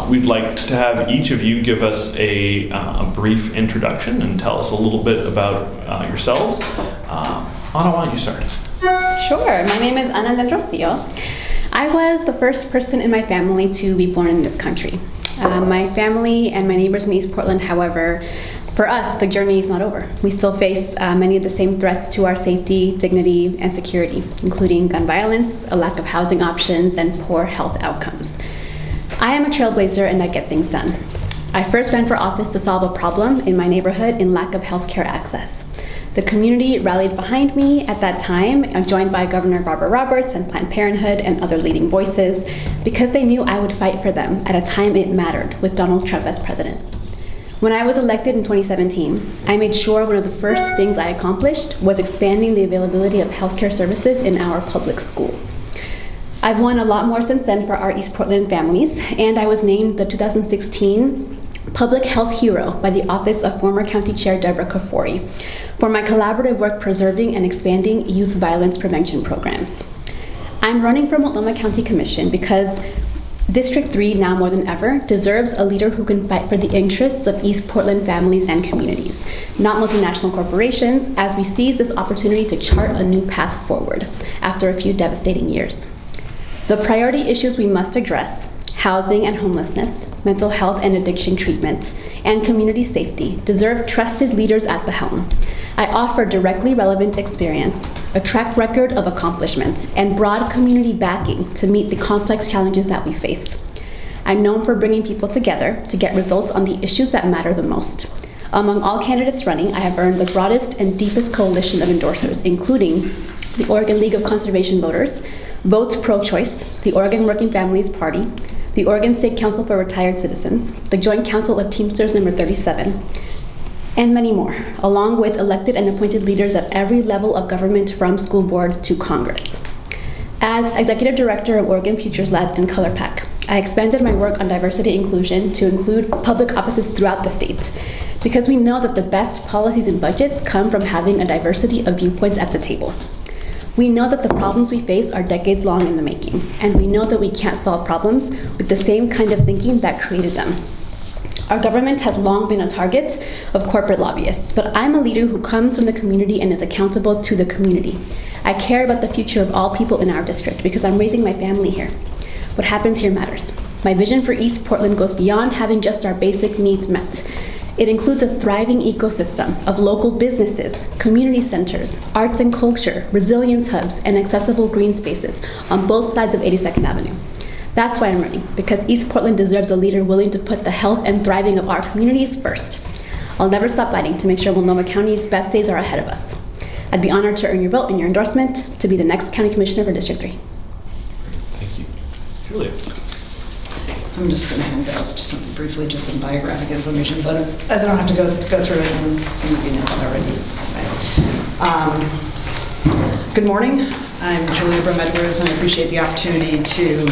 We'd like to have each of you give us a brief introduction and tell us a little bit about yourselves. Ana, why don't you start? Sure. My name is Ana del Rocio. I was the first person in my family to be born in this country. My family and my neighbors in East Portland, however, for us, the journey is not over. We still face many of the same threats to our safety, dignity, and security, including gun violence, a lack of housing options, and poor health outcomes. I am a trailblazer and I get things done. I first ran for office to solve a problem in my neighborhood in lack of healthcare access. The community rallied behind me at that time, joined by Governor Barbara Roberts and Planned Parenthood and other leading voices, because they knew I would fight for them at a time it mattered with Donald Trump as president. When I was elected in 2017, I made sure one of the first things I accomplished was expanding the availability of healthcare services in our public schools. I've won a lot more since then for our East Portland families, and I was named the 2016 Public Health Hero by the Office of former County Chair Deborah Kafori for my collaborative work preserving and expanding youth violence prevention programs. I'm running for Multnomah County Commission because District 3, now more than ever, deserves a leader who can fight for the interests of East Portland families and communities, not multinational corporations, as we seize this opportunity to chart a new path forward after a few devastating years. The priority issues we must address: housing and homelessness, mental health and addiction treatment, and community safety deserve trusted leaders at the helm. I offer directly relevant experience, a track record of accomplishment, and broad community backing to meet the complex challenges that we face. I'm known for bringing people together to get results on the issues that matter the most. Among all candidates running, I have earned the broadest and deepest coalition of endorsers, including the Oregon League of Conservation Voters, Votes Pro-Choice, the Oregon Working Families Party, the Oregon State Council for Retired Citizens, the Joint Council of Teamsters number 37, and many more, along with elected and appointed leaders at every level of government from school board to Congress. As Executive Director of Oregon Futures Lab and Color Pack, I expanded my work on diversity and inclusion to include public offices throughout the state, because we know that the best policies and budgets come from having a diversity of viewpoints at the table. We know that the problems we face are decades long in the making, and we know that we can't solve problems with the same kind of thinking that created them. Our government has long been a target of corporate lobbyists, but I'm a leader who comes from the community and is accountable to the community. I care about the future of all people in our district because I'm raising my family here. What happens here matters. My vision for East Portland goes beyond having just our basic needs met. It includes a thriving ecosystem of local businesses, community centers, arts and culture, resilience hubs, and accessible green spaces on both sides of 82nd Avenue. That's why I'm running, because East Portland deserves a leader willing to put the health and thriving of our communities first. I'll never stop fighting to make sure Multnomah County's best days are ahead of us. I'd be honored to earn your vote and your endorsement to be the next County Commissioner for District 3. Thank you. Julia. I'm just going to hand out just some biographic information, so I don't have to go through it, and some of you know that already. Good morning. I'm Julia Brum-Edwards, and I appreciate the opportunity to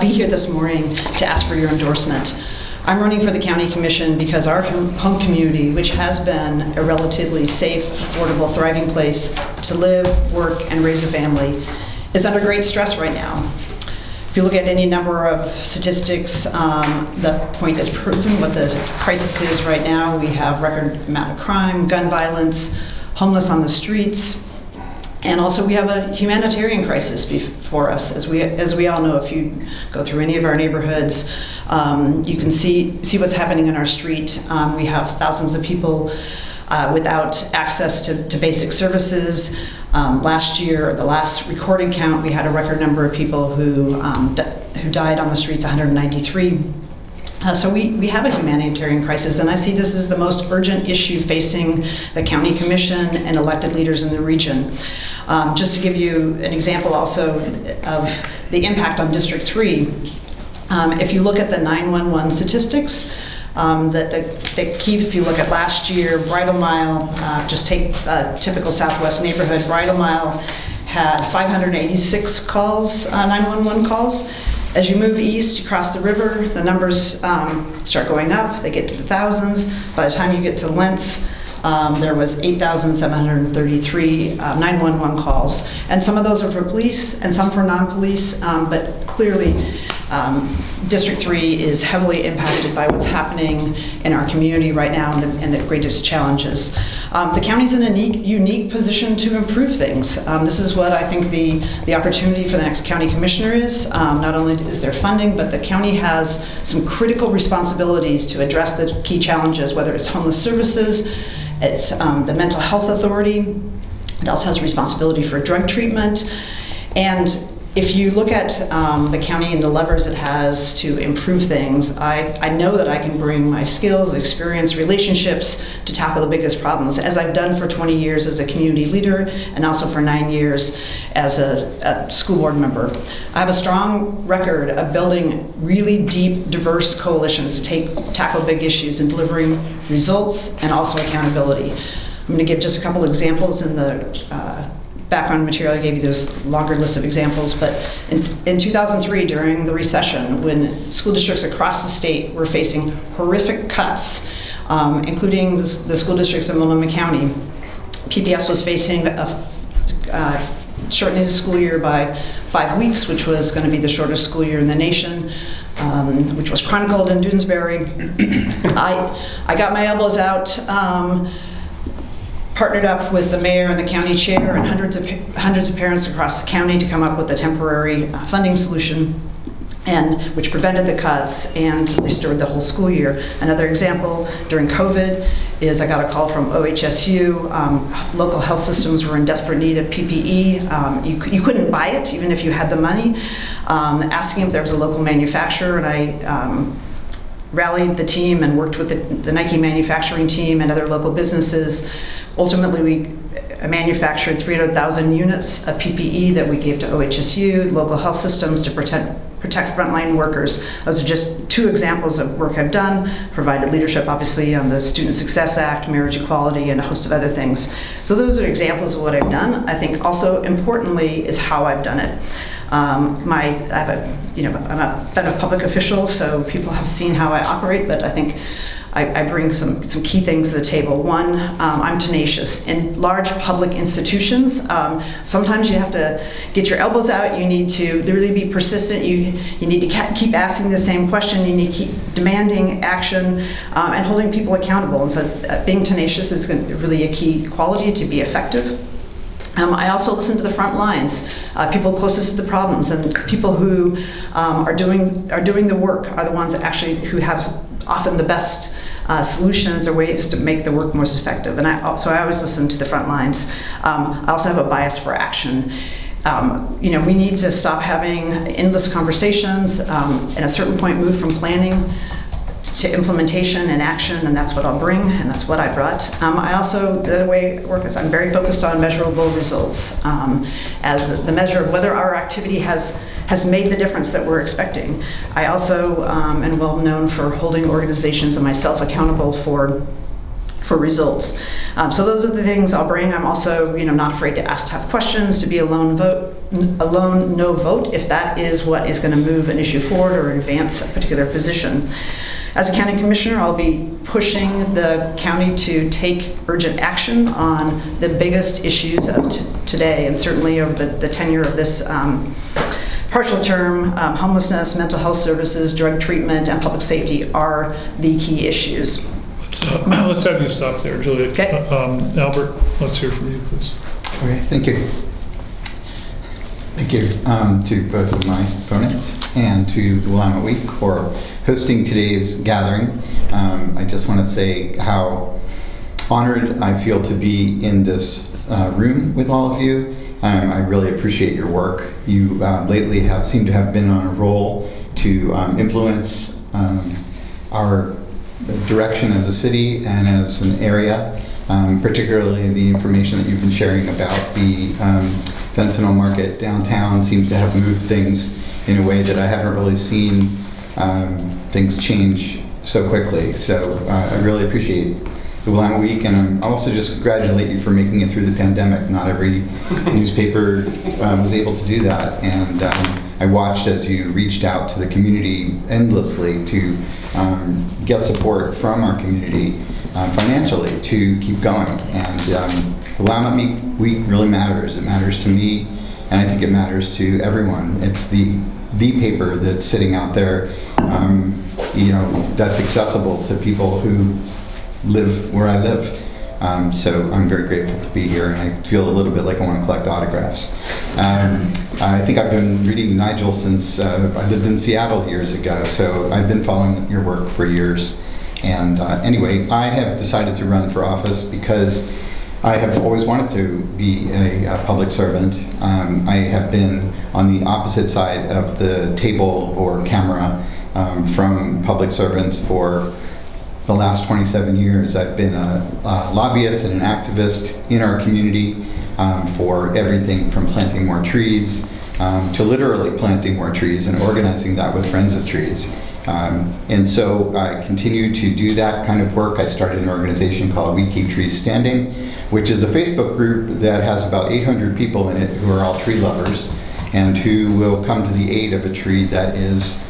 be here this morning to ask for your endorsement. I'm running for the County Commission because our home community, which has been a relatively safe, affordable, thriving place to live, work, and raise a family, is under great stress right now. If you look at any number of statistics, the point is proven what the crisis is right now. We have record amount of crime, gun violence, homeless on the streets, and also we have a humanitarian crisis before us. As we all know, if you go through any of our neighborhoods, you can see what's happening in our street. We have thousands of people without access to basic services. Last year, the last recorded count, we had a record number of people who died on the streets, 193. So we have a humanitarian crisis, and I see this as the most urgent issue facing the County Commission and elected leaders in the region. Just to give you an example also of the impact on District 3, if you look at the 911 statistics, the key, if you look at last year, Bridle Mile, just take a typical Southwest neighborhood, Bridle Mile had 586 calls, 911 calls. As you move east, you cross the river, the numbers start going up, they get to the thousands. By the time you get to Lentz, there was 8,733 911 calls. And some of those are for police and some for non-police, but clearly District 3 is heavily impacted by what's happening in our community right now and the greatest challenges. The county's in a unique position to improve things. This is what I think the opportunity for the next county commissioner is. Not only is there funding, but the county has some critical responsibilities to address the key challenges, whether it's homeless services, it's the mental health authority. It also has responsibility for drug treatment. And if you look at the county and the levers it has to improve things, I know that I can bring my skills, experience, relationships to tackle the biggest problems, as I've done for 20 years as a community leader and also for 9 years as a school board member. I have a strong record of building really deep, diverse coalitions to tackle big issues and delivering results and also accountability. I'm going to give just a couple examples in the background material. I gave you those longer list of examples, but in 2003, during the recession, when school districts across the state were facing horrific cuts, including the school districts in Multnomah County, PPS was facing shortening the school year by 5 weeks, which was going to be the shortest school year in the nation, which was chronicled in Doonesbury. I got my elbows out, partnered up with the mayor and the county chair and hundreds of parents across the county to come up with a temporary funding solution, and which prevented the cuts and restored the whole school year. Another example during COVID is I got a call from OHSU. Local health systems were in desperate need of PPE. You couldn't buy it even if you had the money. Asking if there was a local manufacturer, and I rallied the team and worked with the Nike manufacturing team and other local businesses. Ultimately, we manufactured 300,000 units of PPE that we gave to OHSU, local health systems, to protect frontline workers. Those are just two examples of work I've done. Provided leadership, obviously, on the Student Success Act, marriage equality, and a host of other things. So those are examples of what I've done. I think also importantly is how I've done it. I'm a public official, so people have seen how I operate, but I think I bring some key things to the table. One, I'm tenacious. In large public institutions, sometimes you have to get your elbows out. You need to really be persistent. You need to keep asking the same question. You need to keep demanding action and holding people accountable. And so being tenacious is really a key quality to be effective. I also listen to the front lines, people closest to the problems, and people who are doing the work are the ones who have often the best solutions or ways to make the work most effective. And so I always listen to the front lines. I also have a bias for action. We need to stop having endless conversations, and at a certain point move from planning to implementation and action, and that's what I'll bring, and that's what I brought. I also, the way I work is I'm very focused on measurable results as the measure of whether our activity has made the difference that we're expecting. I also am well known for holding organizations and myself accountable for results. So those are the things I'll bring. I'm also, not afraid to ask tough questions, to be a lone no vote if that is what is going to move an issue forward or advance a particular position. As a county commissioner, I'll be pushing the county to take urgent action on the biggest issues of today, and certainly over the tenure of this partial term. Homelessness, mental health services, drug treatment, and public safety are the key issues. Let's have you stop there, Julia. Okay. Albert, let's hear from you, please. Okay, thank you. Thank you to both of my opponents and to the Willamette Week for hosting today's gathering. I just want to say how honored I feel to be in this room with all of you. I really appreciate your work. You lately seem to have been on a roll to influence our direction as a city and as an area, particularly the information that you've been sharing about the fentanyl market downtown seems to have moved things in a way that I haven't really seen things change so quickly. So I really appreciate the Willamette Week, and I also just congratulate you for making it through the pandemic. Not every newspaper was able to do that, and I watched as you reached out to the community endlessly to get support from our community financially to keep going. And the Willamette Week really matters. It matters to me, and I think it matters to everyone. It's the paper that's sitting out there, that's accessible to people who live where I live. So I'm very grateful to be here, and I feel a little bit like I want to collect autographs. I think I've been reading Nigel since I lived in Seattle years ago, so I've been following your work for years. And anyway, I have decided to run for office because I have always wanted to be a public servant. I have been on the opposite side of the table or camera from public servants for the last 27 years. I've been a lobbyist and an activist in our community for everything from planting more trees to literally planting more trees and organizing that with Friends of Trees. And so I continue to do that kind of work. I started an organization called We Keep Trees Standing, which is a Facebook group that has about 800 people in it who are all tree lovers and who will come to the aid of a tree that is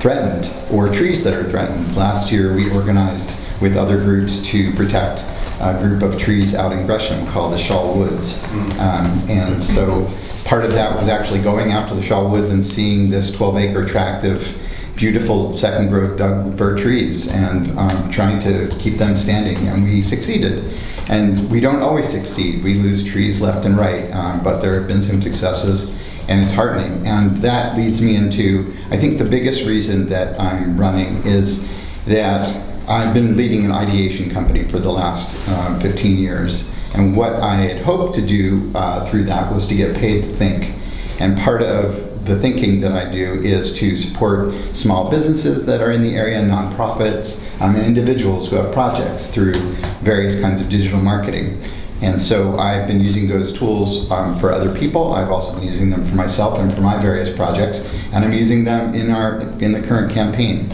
threatened or trees that are threatened. Last year we organized with other groups to protect a group of trees out in Gresham called the Shaw Woods. And so part of that was actually going out to the Shaw Woods and seeing this 12-acre tract of beautiful second growth Doug fir trees and trying to keep them standing, and we succeeded. And we don't always succeed. We lose trees left and right, but there have been some successes, and it's heartening. And that leads me into, I think the biggest reason that I'm running is that I've been leading an ideation company for the last 15 years. And what I had hoped to do through that was to get paid to think. And part of the thinking that I do is to support small businesses that are in the area, nonprofits, and individuals who have projects through various kinds of digital marketing. And so I've been using those tools for other people. I've also been using them for myself and for my various projects, and I'm using them in the current campaign.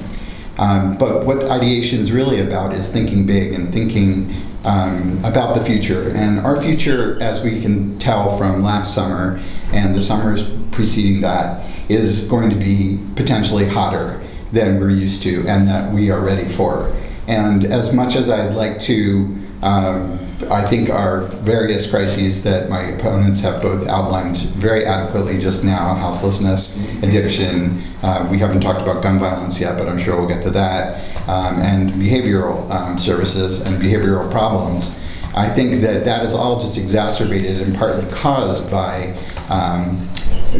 But what ideation is really about is thinking big and thinking about the future. And our future, as we can tell from last summer and the summers preceding that, is going to be potentially hotter than we're used to and that we are ready for. And as much as I'd like to, I think our various crises that my opponents have both outlined very adequately just now, houselessness, addiction, we haven't talked about gun violence yet, but I'm sure we'll get to that, and behavioral services and behavioral problems. I think that is all just exacerbated and partly caused by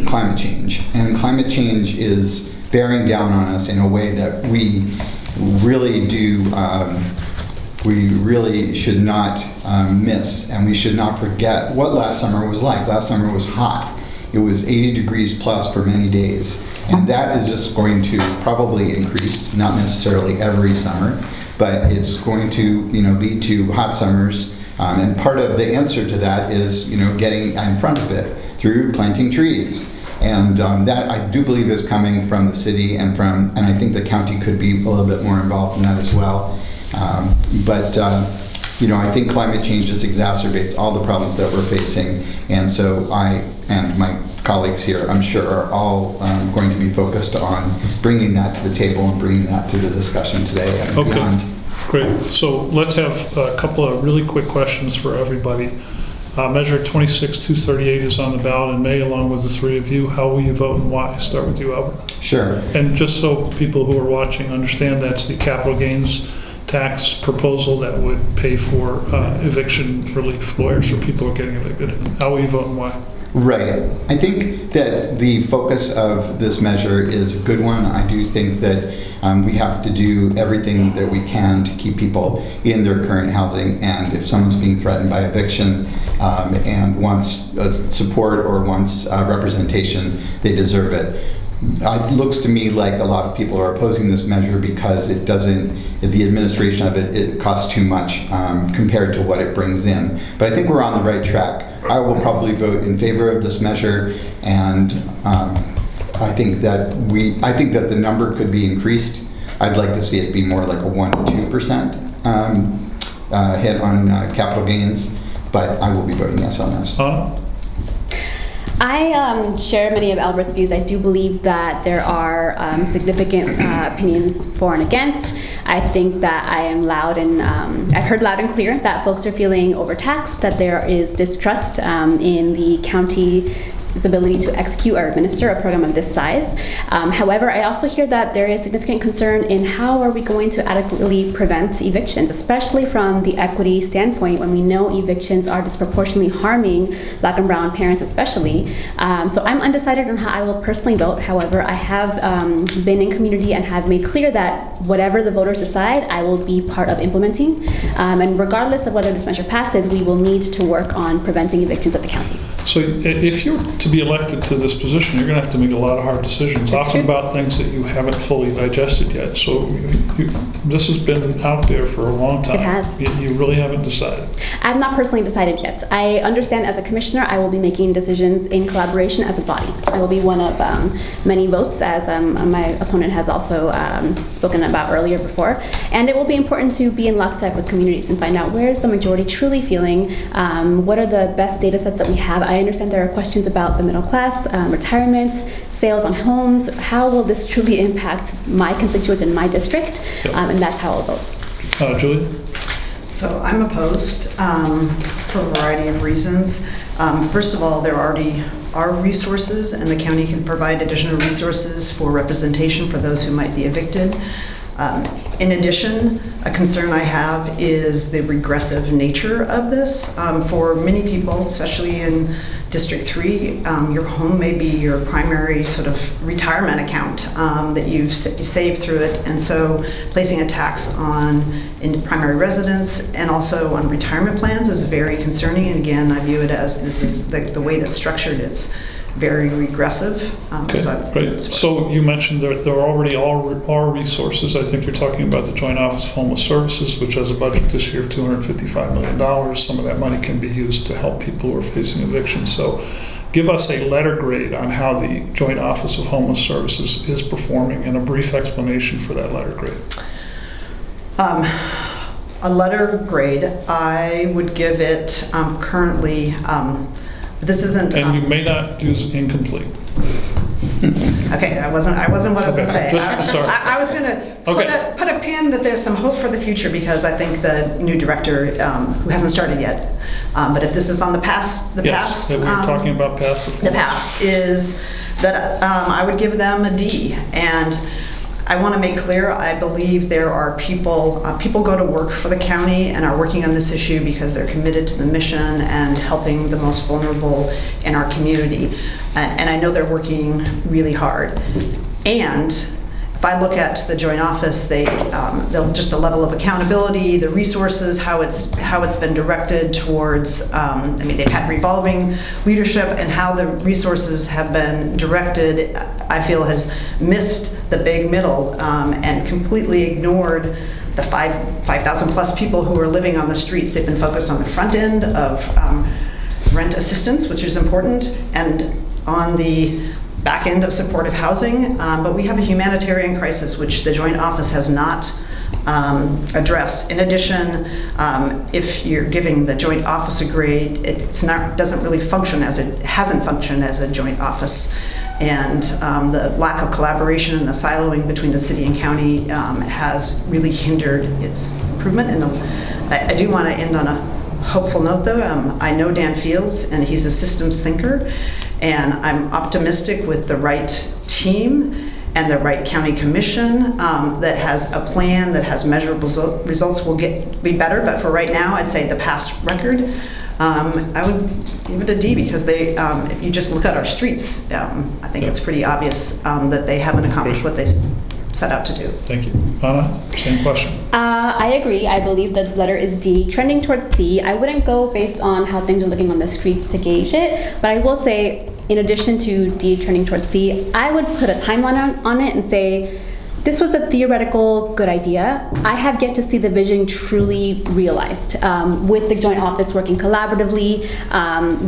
climate change. And climate change is bearing down on us in a way that we really do we really should not miss, and we should not forget what last summer was like. Last summer was hot. It was 80 degrees plus for many days, and that is just going to probably increase, not necessarily every summer, but it's going to lead to hot summers. And part of the answer to that is getting in front of it through planting trees. And that I do believe is coming from the city and I think the county could be a little bit more involved in that as well. But I think climate change just exacerbates all the problems that we're facing. And so I and my colleagues here, I'm sure, are all going to be focused on bringing that to the table and bringing that to the discussion today and beyond. Great. So let's have a couple of really quick questions for everybody. Measure 26238 is on the ballot in May, along with the three of you. How will you vote and why? Start with you, Albert. Sure. And just so people who are watching understand, that's the capital gains tax proposal that would pay for eviction relief lawyers for people who are getting evicted. How will you vote and why? Right. I think that the focus of this measure is a good one. I do think that we have to do everything that we can to keep people in their current housing, and if someone's being threatened by eviction and wants support or wants representation, they deserve it. It looks to me like a lot of people are opposing this measure because the administration of it costs too much compared to what it brings in. But I think we're on the right track. I will probably vote in favor of this measure, and I think that the number could be increased. I'd like to see it be more like a 1 to 2% hit on capital gains, but I will be voting yes on this. I share many of Albert's views. I do believe that there are significant opinions for and against. I think that I am loud and I've heard loud and clear that folks are feeling overtaxed, that there is distrust in the county's ability to execute or administer a program of this size. However, I also hear that there is significant concern in how are we going to adequately prevent evictions, especially from the equity standpoint when we know evictions are disproportionately harming Black and brown parents especially. So I'm undecided on how I will personally vote. However, I have been in community and have made clear that whatever the voters decide, I will be part of implementing. And regardless of whether this measure passes, we will need to work on preventing evictions at the county. So if you're to be elected to this position, you're going to have to make a lot of hard decisions, That's often true. about things that you haven't fully digested yet. So this has been out there for a long time. It has. You really haven't decided. I've not personally decided yet. I understand as a commissioner, I will be making decisions in collaboration as a body. I will be one of many votes, as my opponent has also spoken about earlier before. And it will be important to be in lockstep with communities and find out where is the majority truly feeling, what are the best data sets that we have. I understand there are questions about the middle class, retirement, sales on homes. How will this truly impact my constituents in my district? Yep. And that's how I'll vote. Julie? So I'm opposed for a variety of reasons. First of all, there already are resources, and the county can provide additional resources for representation for those who might be evicted. In addition, a concern I have is the regressive nature of this. For many people, especially in District 3, your home may be your primary sort of retirement account that you've saved through it, and so placing a tax on primary residence and also on retirement plans is very concerning. And again, I view it as this is the way that's structured. It's very regressive. Okay, So great. So you mentioned there already are resources. I think you're talking about the Joint Office of Homeless Services, which has a budget this year of $255 million. Some of that money can be used to help people who are facing eviction. So give us a letter grade on how the Joint Office of Homeless Services is performing and a brief explanation for that letter grade. A letter grade, I would give it currently, this isn't. And you may not use incomplete. Okay, that wasn't what I was going to say. Sorry. I was going to put a pin that there's some hope for the future, because I think the new director, who hasn't started yet, but if this is on the past, Yes, that we were talking about past performance. the past is that I would give them a D. And I want to make clear, I believe there are people go to work for the county and are working on this issue because they're committed to the mission and helping the most vulnerable in our community. And I know they're working really hard. And if I look at the Joint Office, they'll just the level of accountability, the resources, how it's been directed towards, they've had revolving leadership, and how the resources have been directed, I feel has missed the big middle and completely ignored the 5,000 plus people who are living on the streets. They've been focused on the front end of rent assistance, which is important, and on the back end of supportive housing, but we have a humanitarian crisis which the Joint Office has not addressed. In addition, if you're giving the Joint Office a grade, hasn't functioned as a Joint Office, and the lack of collaboration and the siloing between the city and county has really hindered its improvement. And I do want to end on a hopeful note, though. I know Dan Fields, and he's a systems thinker, and I'm optimistic with the right team and the right county commission that has a plan that has measurable results will be better. But for right now, I'd say the past record, I would give it a D, because if you just look at our streets, I think it's pretty obvious that they haven't accomplished what they've set out to do. Thank you. Anna, same question. I agree. I believe the letter is D, trending towards C. I wouldn't go based on how things are looking on the streets to gauge it, but I will say, in addition to D trending towards C, I would put a timeline on it and say, This was a theoretical good idea. I have yet to see the vision truly realized, with the joint office working collaboratively,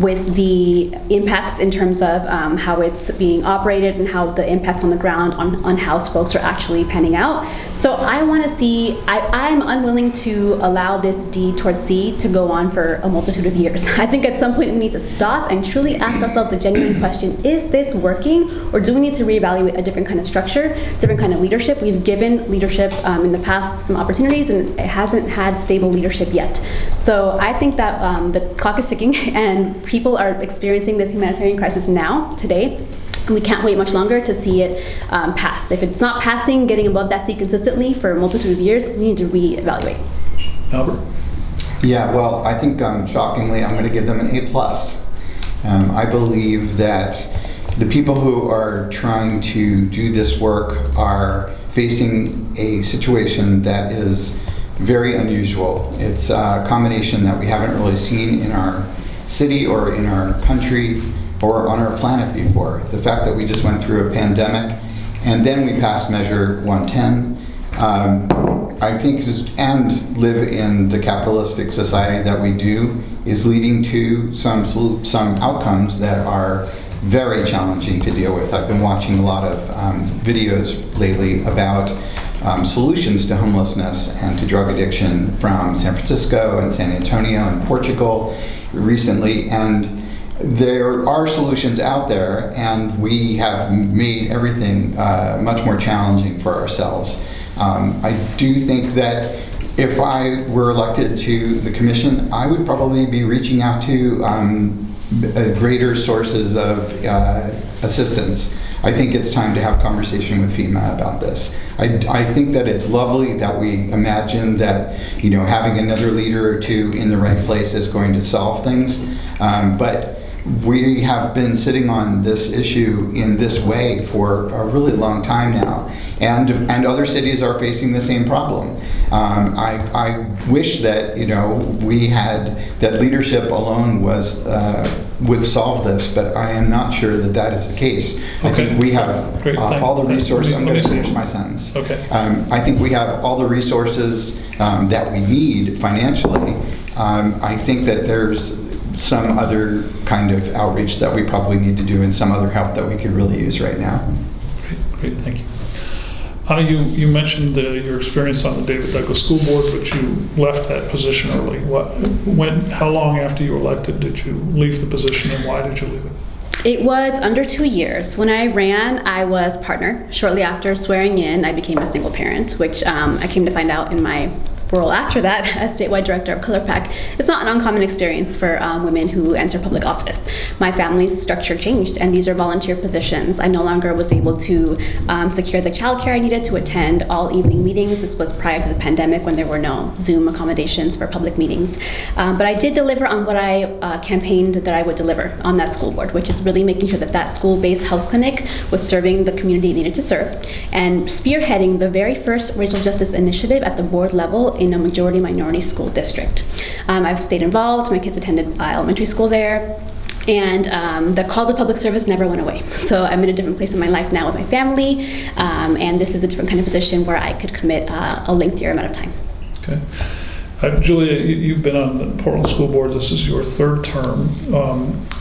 with the impacts in terms of how it's being operated and how the impacts on the ground on how folks are actually panning out. So I want to see, I'm unwilling to allow this D towards C to go on for a multitude of years. I think at some point we need to stop and truly ask ourselves the genuine question, is this working, or do we need to reevaluate a different kind of structure, different kind of leadership? We've given leadership in the past some opportunities, and it hasn't had stable leadership yet. So I think that the clock is ticking, and people are experiencing this humanitarian crisis now, today. And we can't wait much longer to see it pass. If it's not passing, getting above that C consistently for a multitude of years, we need to reevaluate. Albert? Yeah, well, I think shockingly, I'm going to give them an A+. I believe that the people who are trying to do this work are facing a situation that is very unusual. It's a combination that we haven't really seen in our city or in our country or on our planet before. The fact that we just went through a pandemic and then we passed Measure 110, I think, and live in the capitalistic society that we do, is leading to some outcomes that are very challenging to deal with. I've been watching a lot of videos lately about solutions to homelessness and to drug addiction from San Francisco and San Antonio and Portugal recently, and there are solutions out there, and we have made everything much more challenging for ourselves. I do think that if I were elected to the commission, I would probably be reaching out to greater sources of assistance. I think it's time to have conversation with FEMA about this. I think that it's lovely that we imagine that, you know, having another leader or two in the right place is going to solve things, but we have been sitting on this issue in this way for a really long time now, and other cities are facing the same problem. I wish that, you know, we had that leadership alone would solve this, but I am not sure that that is the case. Okay. I think we have all the resources. I'm going to finish my sentence. Okay. I think we have all the resources that we need financially. I think that there's some other kind of outreach that we probably need to do, and some other help that we could really use right now. Great, thank you. Anna, you mentioned your experience on the David Douglas School Board, but you left that position early. How long after you were elected did you leave the position, and why did you leave it? It was under 2 years. When I ran, I was partner. Shortly after swearing in, I became a single parent, which I came to find out in my role after that as statewide director of Color Pack. It's not an uncommon experience for women who enter public office. My family's structure changed, and these are volunteer positions. I no longer was able to secure the childcare I needed to attend all evening meetings. This was prior to the pandemic, when there were no Zoom accommodations for public meetings. But I did deliver on what I campaigned that I would deliver on that school board, which is really making sure that that school-based health clinic was serving the community it needed to serve, and spearheading the very first racial justice initiative at the board level in a majority minority school district. I've stayed involved. My kids attended elementary school there, and the call to public service never went away. So I'm in a different place in my life now with my family, and this is a different kind of position where I could commit a lengthier amount of time. Okay. Julia, you've been on the Portland School Board. This is your third term.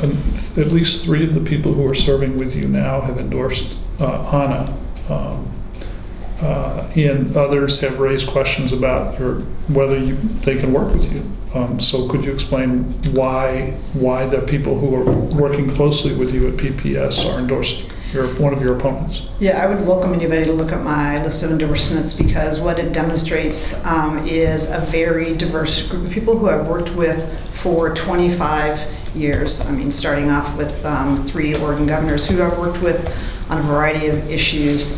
And at least 3 of the people who are serving with you now have endorsed Anna. And others have raised questions about whether they can work with you. So could you explain why the people who are working closely with you at PPS are endorsed one of your opponents? Yeah, I would welcome anybody to look at my list of endorsements, because what it demonstrates is a very diverse group of people who I've worked with for 25 years. I mean, starting off with 3 Oregon governors who I've worked with on a variety of issues.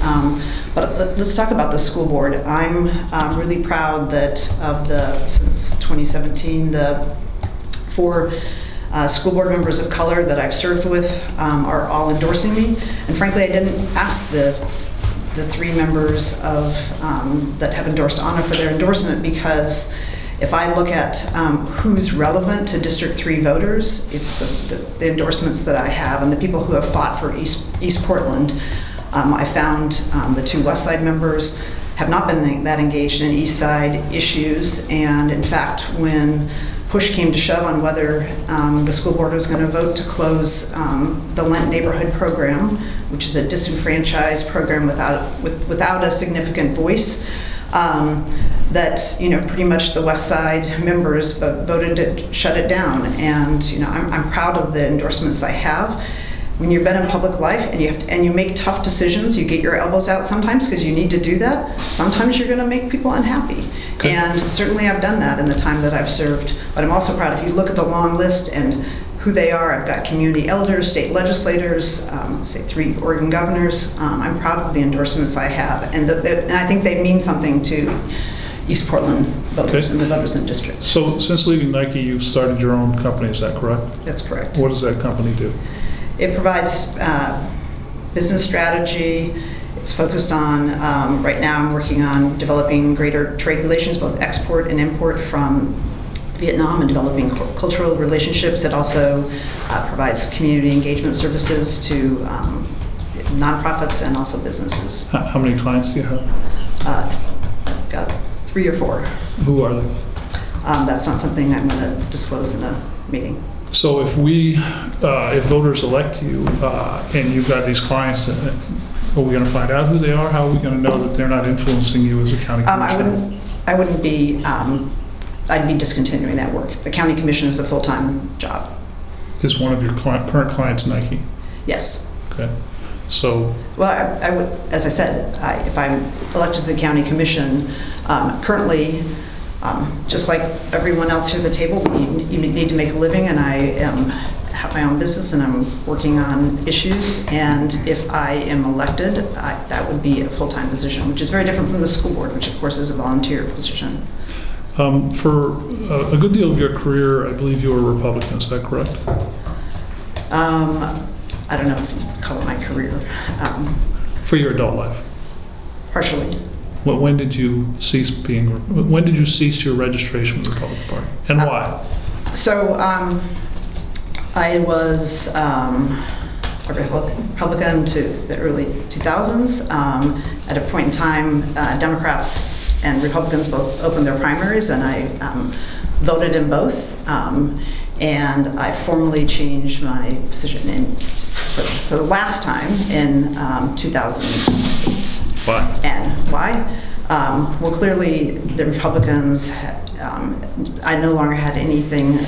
But let's talk about the school board. I'm really proud that since 2017, the 4 school board members of color that I've served with are all endorsing me. And frankly, I didn't ask the 3 members of that have endorsed Anna for their endorsement, because if I look at who's relevant to District 3 voters, it's the endorsements that I have, and the people who have fought for East Portland I found the two West Side members have not been that engaged in East Side issues, and in fact, when push came to shove on whether the school board was going to vote to close the Lent neighborhood program, which is a disenfranchised program without a significant voice, that pretty much the West Side members voted to shut it down. And I'm proud of the endorsements I have. When you've been in public life and you make tough decisions, you get your elbows out sometimes because you need to do that. Sometimes you're going to make people unhappy. Okay. And certainly I've done that in the time that I've served. But I'm also proud, if you look at the long list and who they are, I've got community elders, state legislators, say 3 Oregon governors. I'm proud of the endorsements I have. And I think they mean something to East Portland voters and the voters in the district. So since leaving Nike, you've started your own company, is that correct? That's correct. What does that company do? It provides business strategy. It's focused on, right now I'm working on developing greater trade relations, both export and import from Vietnam, and developing cultural relationships. It also provides community engagement services to nonprofits and also businesses. How many clients do you have? I've got 3 or 4. Who are they? That's not something I'm going to disclose in a meeting. So if voters elect you and you've got these clients, are we going to find out who they are? How are we going to know that they're not influencing you as a county commissioner? I wouldn't be, I'd be discontinuing that work. The county commission is a full-time job. Is one of your current clients Nike? Yes. Okay. So. Well, I would, as I said, if I'm elected to the county commission, currently, just like everyone else here at the table, you need to make a living, and I have my own business and I'm working on issues. And if I am elected, that would be a full-time position, which is very different from the school board, which of course is a volunteer position. For a good deal of your career, I believe you were a Republican, is that correct? I don't know if you call it my career. For your adult life? Partially. When did you cease your registration with the Republican Party, and why? So I was a Republican to the early 2000s. At a point in time, Democrats and Republicans both opened their primaries, and I voted in both. And I formally changed my position for the last time in 2008. Why? And why? Well, clearly the Republicans, I no longer had anything,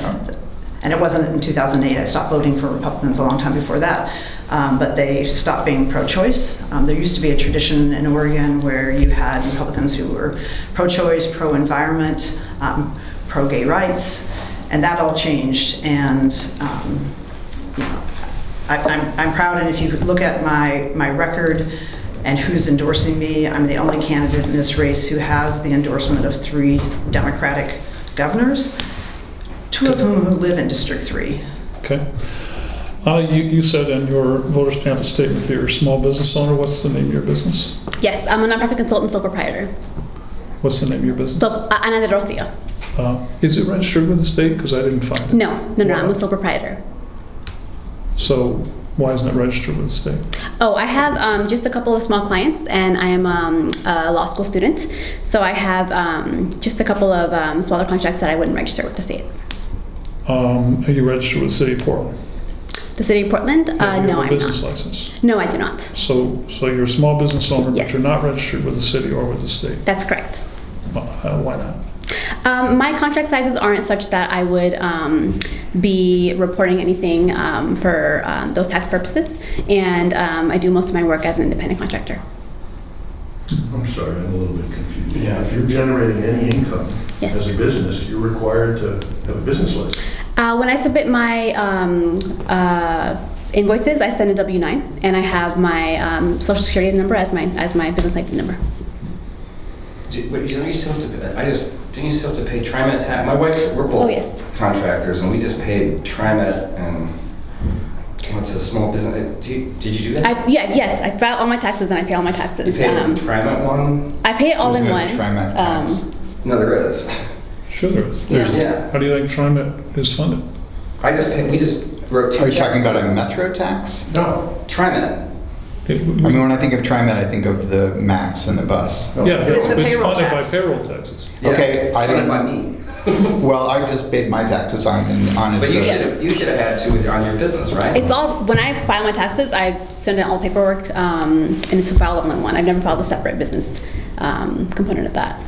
and it wasn't in 2008. I stopped voting for Republicans a long time before that, but they stopped being pro-choice. There used to be a tradition in Oregon where you had Republicans who were pro-choice, pro-environment, pro-gay rights, and that all changed. And I'm proud, and if you look at my record and who's endorsing me, I'm the only candidate in this race who has the endorsement of 3 Democratic governors, 2 of whom who live in District 3. Okay. You said in your voters pamphlet statement that you're a small business owner. What's the name of your business? Yes, I'm a nonprofit consultant, sole proprietor. What's the name of your business? So, Ana de Rocio. Is it registered with the state? Because I didn't find it. No, Why? I'm a sole proprietor. So why isn't it registered with the state? Oh, I have just a couple of small clients, and I am a law school student. So I have just a couple of smaller contracts that I wouldn't register with the state. Are you registered with the city of Portland? The city of Portland? Do you No, have a I'm business not. license? No, I do not. So you're a small business owner, Yes. but you're not registered with the city or with the state. That's correct. Why not? My contract sizes aren't such that I would be reporting anything for those tax purposes, and I do most of my work as an independent contractor. I'm sorry, I'm a little bit confused. Yeah, if you're generating any income Yes. as a business, you're required to have a business license. When I submit my invoices, I send a W-9, and I have my social security number as my business ID number. Wait, you still have to pay, didn't you still have to pay TriMet tax? My wife, we're both yes. contractors, and we just paid TriMet and what's a small business, did you do that? Yes, I file all my taxes and I pay all my taxes. You paid the TriMet one? I pay it all in There's no one. TriMet tax. No, there is. Sure there is. Yeah. How do you think TriMet is funded? We just wrote 2 Are you checks. talking about a metro tax? No. TriMet. I mean, when I think of TriMet, I think of the Max and the bus. Yeah, It's a payroll funded by tax. payroll taxes. Okay, Yeah, I funded didn't- by me. Well, I just paid my taxes on his. But you bill. should have had to on your business, right? It's all, when I file my taxes, I send in all paperwork, and it's a file all in one. I've never filed a separate business component of that.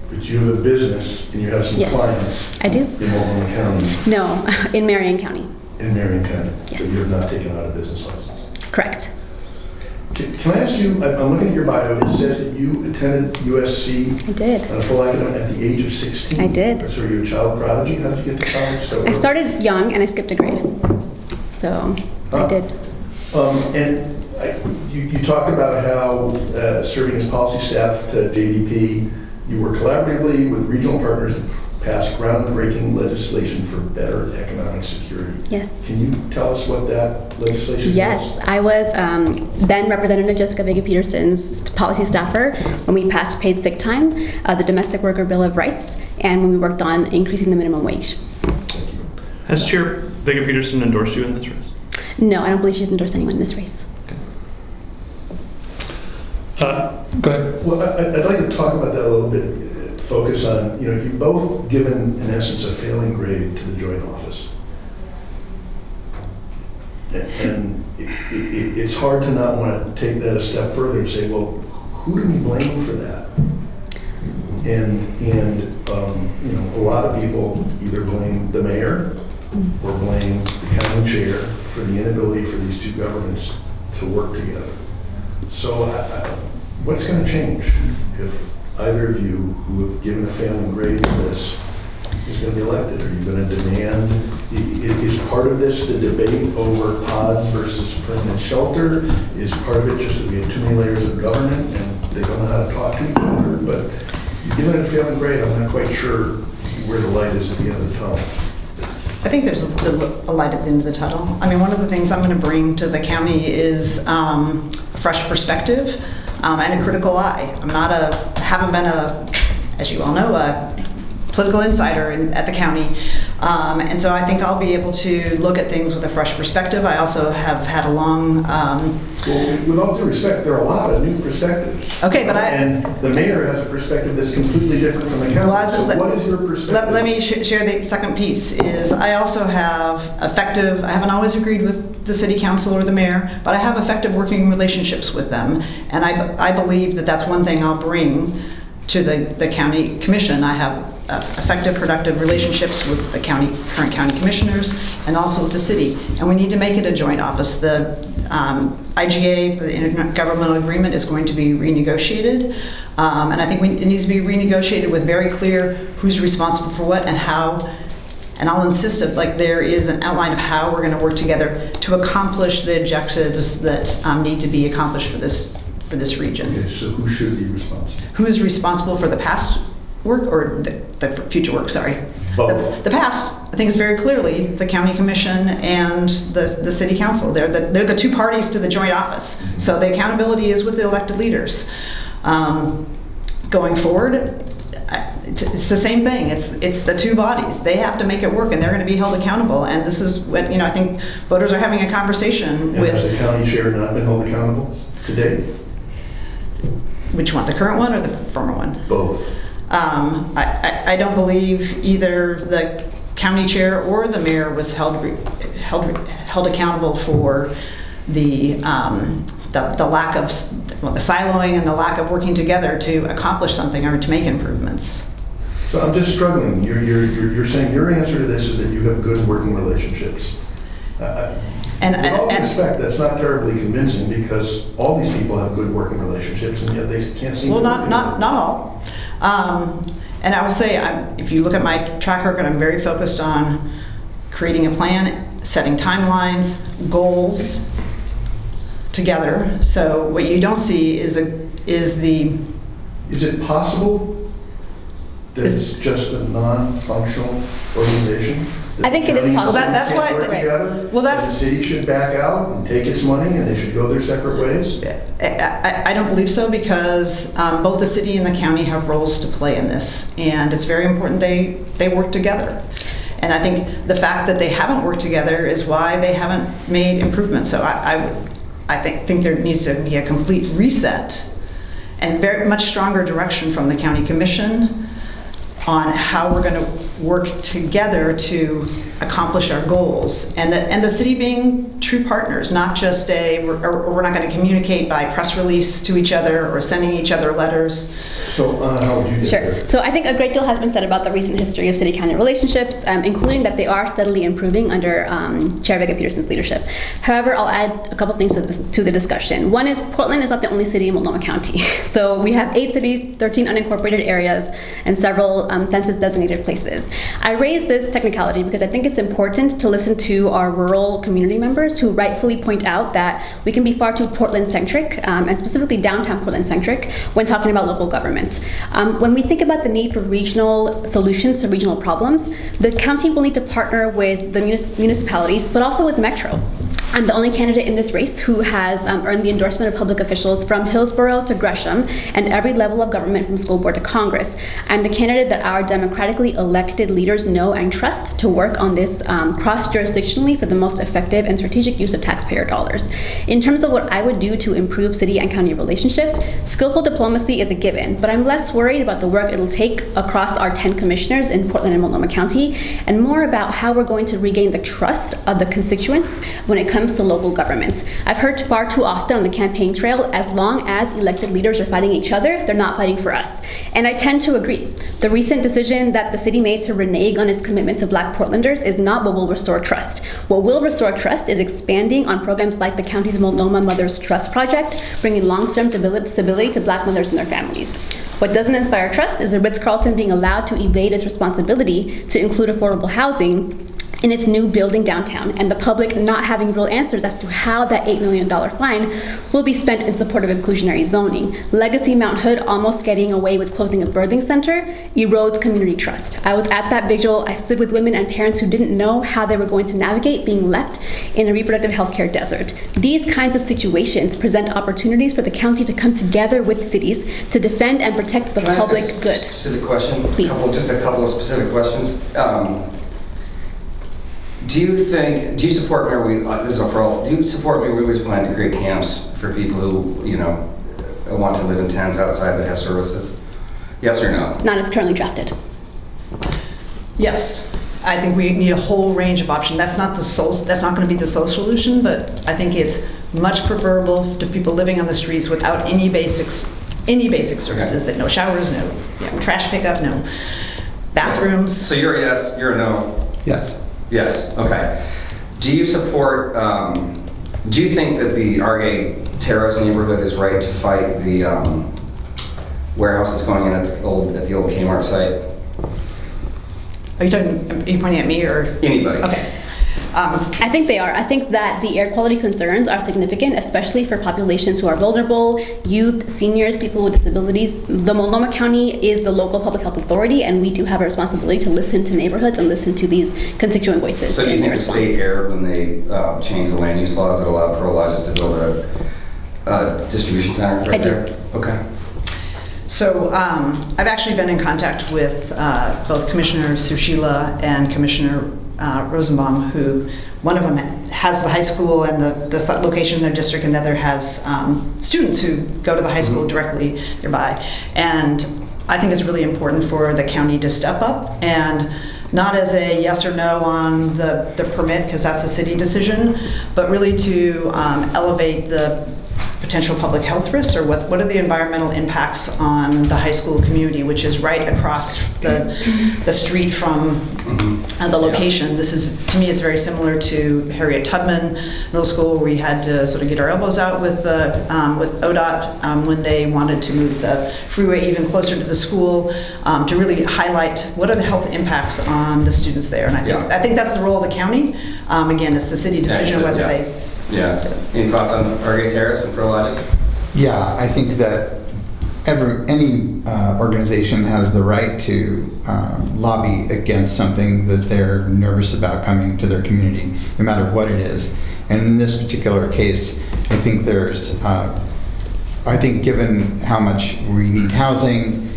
But you have a business and you have some Yes, clients. I do. In Multnomah County, No, in Marion County. in Marion County. Yes. But you have not taken out a business license. Correct. Can I ask you, I'm looking at your bio, it says that you attended USC I did. on a full academic at the age of 16. I did. So you're a child prodigy? How did you get to college so I early? started young and I skipped a grade. So I did. And you talked about how serving as policy staff to JDP, you work collaboratively with regional partners to pass groundbreaking legislation for better economic security. Yes. Can you tell us what that legislation Yes, was? I was then Representative Jessica Vega-Peterson's policy staffer when we passed paid sick time, the Domestic Worker Bill of Rights, and when we worked on increasing the minimum wage. Thank you. Has Chair Vega-Peterson endorsed you in this race? No, I don't believe she's endorsed anyone in this race. Go ahead. Well, I'd like to talk about that a little bit, focus on, you've both given, in essence, a failing grade to the joint office. And it's hard to not want to take that a step further and say, well, who do we blame for that? And a lot of people either blame the mayor or blame the county chair for the inability for these two governments to work together. So what's going to change if either of you who have given a failing grade to this is going to be elected? Are you going to demand, is part of this the debate over pods versus permanent shelter? Is part of it just that we have too many layers of government and they don't know how to talk to each other? But you've given it a failing grade, I'm not quite sure where the light is at the end of the tunnel. I think there's a light at the end of the tunnel. I mean, one of the things I'm going to bring to the county is a fresh perspective and a critical eye. Haven't been as you all know, a political insider at the county. And so I think I'll be able to look at things with a fresh perspective. I also have had a long... Well, with all due respect, there are a lot of new perspectives. Okay, but And the mayor has a perspective that's completely different from the council. Well, So what is your perspective? Let me share the second piece, is I also have I haven't always agreed with the city council or the mayor, but I have effective working relationships with them. And I believe that that's one thing I'll bring to the county commission. I have effective, productive relationships with the current county commissioners and also with the city. And we need to make it a joint office. The IGA, the Intergovernmental Agreement, is going to be renegotiated. And I think it needs to be renegotiated with very clear who's responsible for what and how. And I'll insist that there is an outline of how we're going to work together to accomplish the objectives that need to be accomplished for this region. Okay, so who should be responsible? Who is responsible for the past work or the future work, sorry? Both. The past, I think, is very clearly the county commission and the city council. They're the two parties to the joint office. So the accountability is with the elected leaders. Going forward, it's the same thing. It's the two bodies. They have to make it work and they're going to be held accountable. And this is what, I think voters are having a conversation And with. has the county chair not been held accountable to date? Which one, the current one or the former one? Both. I don't believe either the county chair or the mayor was held accountable for the lack of, the siloing and the lack of working together to accomplish something or to make improvements. So I'm just struggling. You're saying your answer to this is that you have good working relationships. With all due respect, that's not terribly convincing because all these people have good working relationships and yet they can't seem to Well, work not all. And I will say, if you look at my track record, I'm very focused on creating a plan, setting timelines, goals together. So what you don't see is the. Is it possible that it's just a non-functional organization? I think it is possible. Well, that's why- Work together? well, that's- And the city should back out and take its money and they should go their separate ways? I don't believe so because both the city and the county have roles to play in this, and it's very important they work together. And I think the fact that they haven't worked together is why they haven't made improvements. So I think there needs to be a complete reset and very much stronger direction from the county commission on how we're going to work together to accomplish our goals, and the city being true partners, not just we're not going to communicate by press release to each other or sending each other letters. So how would you get Sure. there? So I think a great deal has been said about the recent history of city-county relationships, including that they are steadily improving under Chair Vega Peterson's leadership. However, I'll add a couple things to the discussion. One is Portland is not the only city in Multnomah County. So we have 8 cities, 13 unincorporated areas, and several census-designated places. I raise this technicality because I think it's important to listen to our rural community members who rightfully point out that we can be far too Portland-centric, and specifically downtown Portland-centric, when talking about local government. When we think about the need for regional solutions to regional problems, the county will need to partner with the municipalities, but also with Metro. I'm the only candidate in this race who has earned the endorsement of public officials from Hillsborough to Gresham and every level of government from school board to Congress. I'm the candidate that our democratically elected leaders know and trust to work on this cross-jurisdictionally for the most effective and strategic use of taxpayer dollars. In terms of what I would do to improve city and county relationship, skillful diplomacy is a given, but I'm less worried about the work it'll take across our 10 commissioners in Portland and Multnomah County, and more about how we're going to regain the trust of the constituents when it comes to local government. I've heard far too often on the campaign trail, as long as elected leaders are fighting each other, they're not fighting for us. And I tend to agree. The recent decision that the city made to renege on its commitment to Black Portlanders is not what will restore trust. What will restore trust is expanding on programs like the county's Multnomah Mothers Trust Project, bringing long-term stability to Black mothers and their families. What doesn't inspire trust is the Ritz-Carlton being allowed to evade its responsibility to include affordable housing in its new building downtown, and the public not having real answers as to how that $8 million fine will be spent in support of inclusionary zoning. Legacy Mount Hood almost getting away with closing a birthing center erodes community trust. I was at that vigil. I stood with women and parents who didn't know how they were going to navigate being left in a reproductive healthcare desert. These kinds of situations present opportunities for the county to come together with cities to defend and protect the Can I ask public a good. Specific question? Please. Just a couple of specific questions. Do you support Mayor Wheeler's, this is for all, do you support Mayor Wheeler's plan to create camps for people who, want to live in towns outside that have services? Yes or no? Not as currently drafted. Yes, I think we need a whole range of options. That's not going to be the sole solution, but I think it's much preferable to people living on the streets without any basic services. Okay. That no showers, no trash pickup, no bathrooms. So you're a yes, you're a no? Yes. Yes, okay. Do you support, do you think that the RA Terrace neighborhood is right to fight the warehouse that's going in at the old Kmart site? Are you pointing at me or? Anybody. Okay. I think they are. I think that the air quality concerns are significant, especially for populations who are vulnerable, youth, seniors, people with disabilities. The Multnomah County is the local public health authority, and we do have a responsibility to listen to neighborhoods and listen to these constituent voices. So do you in think their the state response. erred when they changed the land use laws that allowed Pro Lodges to build a distribution center right I do. there? Okay. So I've actually been in contact with both Commissioner Sushila and Commissioner Rosenbaum, who one of them has the high school and the location in their district, and the other has students who go to the high school directly nearby. And I think it's really important for the county to step up, and not as a yes or no on the permit, because that's a city decision, but really to elevate the potential public health risks, or what are the environmental impacts on the high school community, which is right across the street from the location. This is, to me, it's very similar to Harriet Tubman Middle School, where we had to sort of get our elbows out with ODOT when they wanted to move the freeway even closer to the school, to really highlight what are the health impacts on the students there. And I think that's the role of the county. Again, it's the city decision whether they. Yeah. Any thoughts on RA Terrace and Pro Lodges? Yeah, I think that any organization has the right to lobby against something that they're nervous about coming to their community, no matter what it is. And in this particular case, I think given how much we need housing,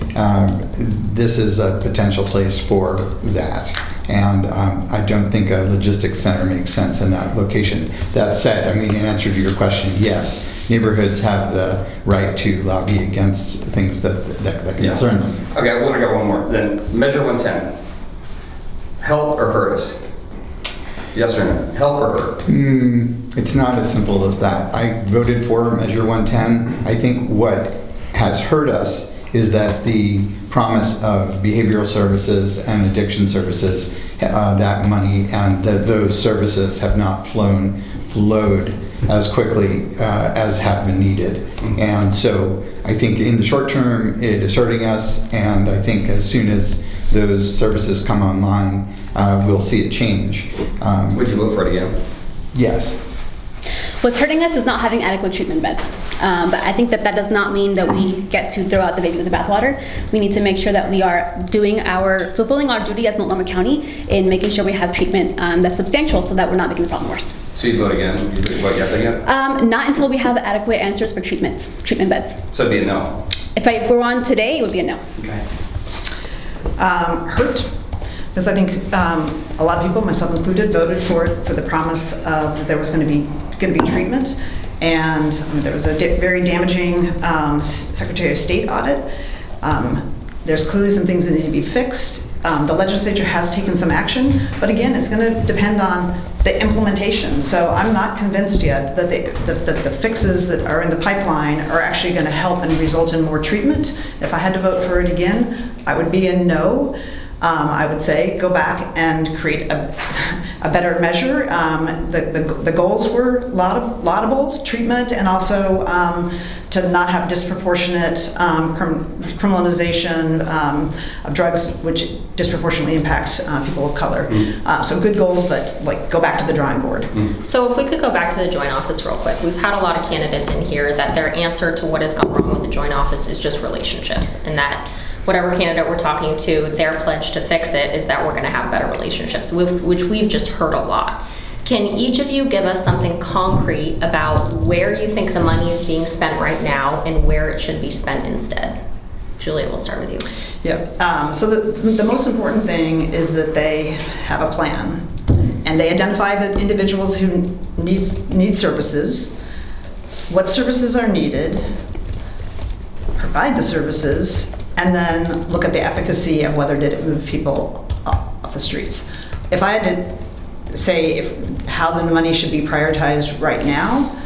this is a potential place for that. And I don't think a logistics center makes sense in that location. That said, I mean, in answer to your question, yes, neighborhoods have the right to lobby against things that concern them. Okay, I want to go one more. Then Measure 110. Help or hurt us? Yes or no? Help or hurt? It's not as simple as that. I voted for Measure 110. I think what has hurt us is that the promise of behavioral services and addiction services, that money and those services have not flowed as quickly as have been needed. And so I think in the short term it is hurting us, and I think as soon as those services come online, we'll see it change. Would you vote for it again? Yes. What's hurting us is not having adequate treatment beds. But I think that does not mean that we get to throw out the baby with the bathwater. We need to make sure that we are fulfilling our duty as Multnomah County in making sure we have treatment that's substantial so that we're not making the problem worse. So you vote again? You vote yes again? Not until we have adequate answers for treatment beds. So it'd be a no? If I were on today, it would be a no. Okay. Hurt, because I think a lot of people, myself included, voted for it for the promise of that there was going to be treatment, and there was a very damaging Secretary of State audit. There's clearly some things that need to be fixed. The legislature has taken some action, but again, it's going to depend on the implementation. So I'm not convinced yet that the fixes that are in the pipeline are actually going to help and result in more treatment. If I had to vote for it again, I would be a no. I would say go back and create a better measure. The goals were laudable, treatment, and also to not have disproportionate criminalization of drugs, which disproportionately impacts people of color. So good goals, but like go back to the drawing board. So if we could go back to the joint office real quick. We've had a lot of candidates in here that their answer to what has gone wrong with the joint office is just relationships, and that whatever candidate we're talking to, their pledge to fix it is that we're going to have better relationships, which we've just heard a lot. Can each of you give us something concrete about where you think the money is being spent right now and where it should be spent instead? Julia, we'll start with you. Yeah. So the most important thing is that they have a plan, and they identify the individuals who need services, what services are needed, provide the services, and then look at the efficacy of whether did it move people off the streets. If I had to say how the money should be prioritized right now,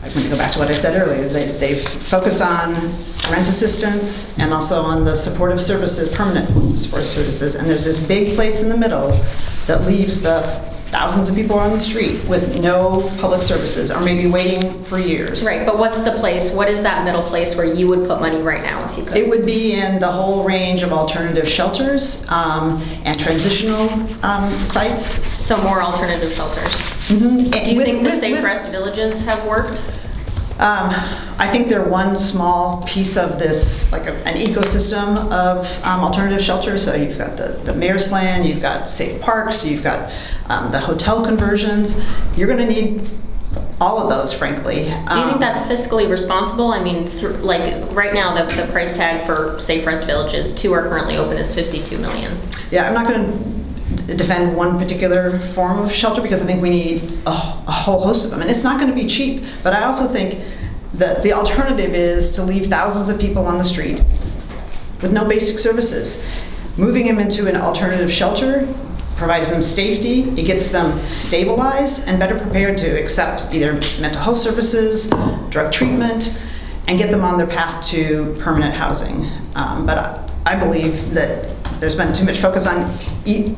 I'm going to go back to what I said earlier. They focus on rent assistance and also on the supportive services, permanent supportive services, and there's this big place in the middle that leaves the thousands of people on the street with no public services, or maybe waiting for years. Right, but what's the place, what is that middle place where you would put money right now if you could? It would be in the whole range of alternative shelters and transitional sites. So more alternative shelters. Mm-hmm. Do you think the Safe Rest Villages have worked? I think they're one small piece of this, like an ecosystem of alternative shelters. So you've got the mayor's plan, you've got safe parks, you've got the hotel conversions. You're going to need all of those, frankly. Do you think that's fiscally responsible? I mean, like right now, the price tag for Safe Rest Villages, 2 are currently open, is $52 million. Yeah, I'm not going to defend one particular form of shelter because I think we need a whole host of them, and it's not going to be cheap. But I also think that the alternative is to leave thousands of people on the street with no basic services. Moving them into an alternative shelter provides them safety, it gets them stabilized and better prepared to accept either mental health services, drug treatment, and get them on their path to permanent housing. But I believe that there's been too much focus on,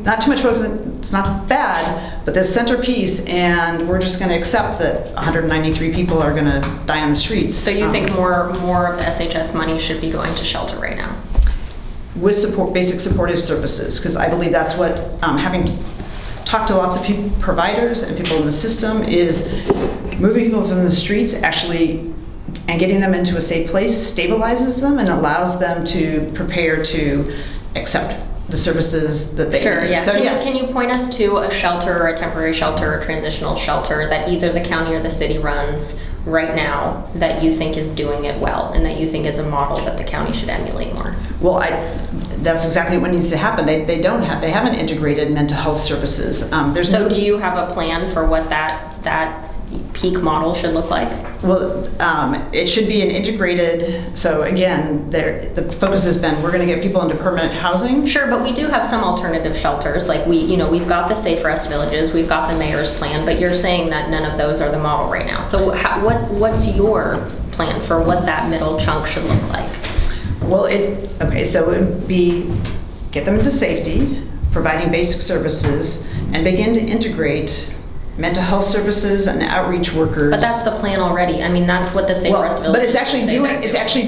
not too much focus on, it's not bad, but this centerpiece, and we're just going to accept that 193 people are going to die on the streets. So you think more of the SHS money should be going to shelter right now? With support, basic supportive services, because I believe that's what, having talked to lots of providers and people in the system, is moving people from the streets actually and getting them into a safe place stabilizes them and allows them to prepare to accept the services that they Sure, need. yeah. So yes. Can you point us to a shelter or a temporary shelter or transitional shelter that either the county or the city runs right now that you think is doing it well and that you think is a model that the county should emulate more? Well, that's exactly what needs to happen. They haven't integrated mental health services. So do you have a plan for what that peak model should look like? Well, it should be an integrated, so again, the focus has been, we're going to get people into permanent housing. Sure, but we do have some alternative shelters. Like we've got the Safe Rest Villages, we've got the mayor's plan, but you're saying that none of those are the model right now. So what's your plan for what that middle chunk should look like? Well, so it would be get them into safety, providing basic services, and begin to integrate mental health services and outreach workers. But that's the plan already. I mean, that's what the Safe Rest Villages. But it's actually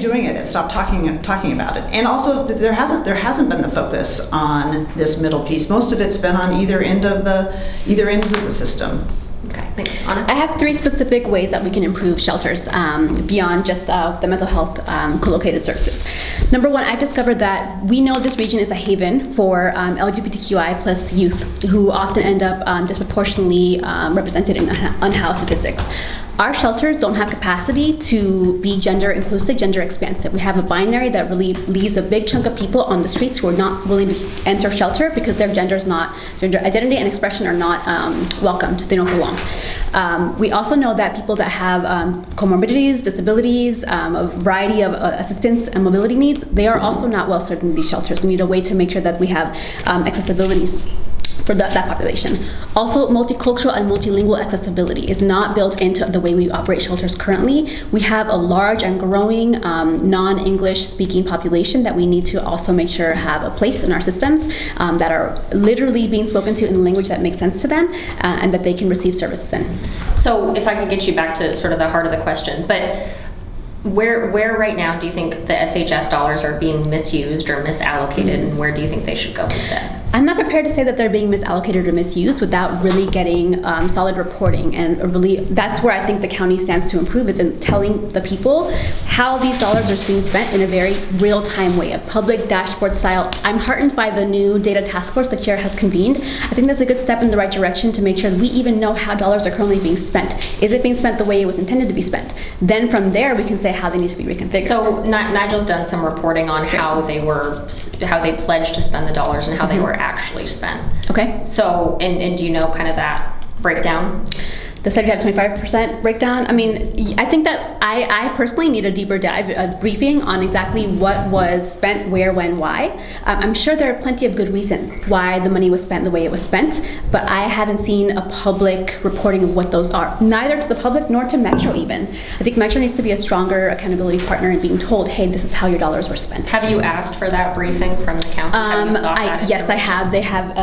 doing it. It stopped talking about it. And also, there hasn't been the focus on this middle piece. Most of it's been on either ends of the system. Okay, thanks. Anna? I have 3 specific ways that we can improve shelters beyond just the mental health co-located services. Number 1, I've discovered that we know this region is a haven for LGBTQI plus youth who often end up disproportionately represented in unhoused statistics. Our shelters don't have capacity to be gender inclusive, gender expansive. We have a binary that really leaves a big chunk of people on the streets who are not willing to enter shelter because their gender identity and expression are not welcomed. They don't belong. We also know that people that have comorbidities, disabilities, a variety of assistance and mobility needs, they are also not well served in these shelters. We need a way to make sure that we have accessibilities for that population. Also, multicultural and multilingual accessibility is not built into the way we operate shelters currently. We have a large and growing non-English speaking population that we need to also make sure have a place in our systems that are literally being spoken to in a language that makes sense to them and that they can receive services in. So if I could get you back to sort of the heart of the question, but where right now do you think the SHS dollars are being misused or misallocated, and where do you think they should go instead? I'm not prepared to say that they're being misallocated or misused without really getting solid reporting, and really that's where I think the county stands to improve, is in telling the people how these dollars are being spent in a very real-time way, a public dashboard style. I'm heartened by the new data task force the chair has convened. I think that's a good step in the right direction to make sure that we even know how dollars are currently being spent. Is it being spent the way it was intended to be spent? Then from there we can say how they need to be reconfigured. So Nigel's done some reporting on how they pledged to spend the dollars and how they were actually spent. Okay. So, and do you know kind of that breakdown? The 75-25% breakdown. I mean, I think that I personally need a deeper dive, a briefing on exactly what was spent, where, when, why. I'm sure there are plenty of good reasons why the money was spent the way it was spent, but I haven't seen a public reporting of what those are, neither to the public nor to Metro even. I think Metro needs to be a stronger accountability partner in being told, hey, this is how your dollars were spent. Have you asked for that briefing from the county? Have you sought that Yes, I have. They have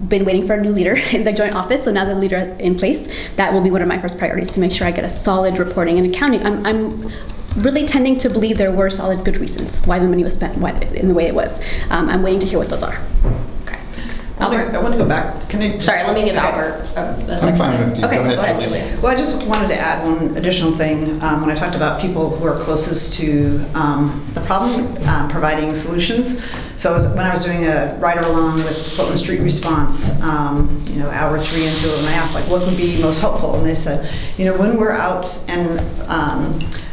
been waiting for a new leader in the joint office, so now that the leader is in place, that will be one of my first priorities, to make sure I get a solid reporting and accounting. I'm really tending to believe there were solid good reasons why the money was spent in the way it was. I'm waiting to hear what those are. Okay, thanks. I want to go back. Can I just, Sorry, let me give okay. Albert a second. I'm fine with you. Okay, Go ahead, Julie. Julie. Well, I just wanted to add one additional thing. When I talked about people who are closest to the problem, providing solutions. So when I was doing a ride-along with Portland Street Response, hour 3 into it, and I asked, what would be most helpful? And they said, when we're out and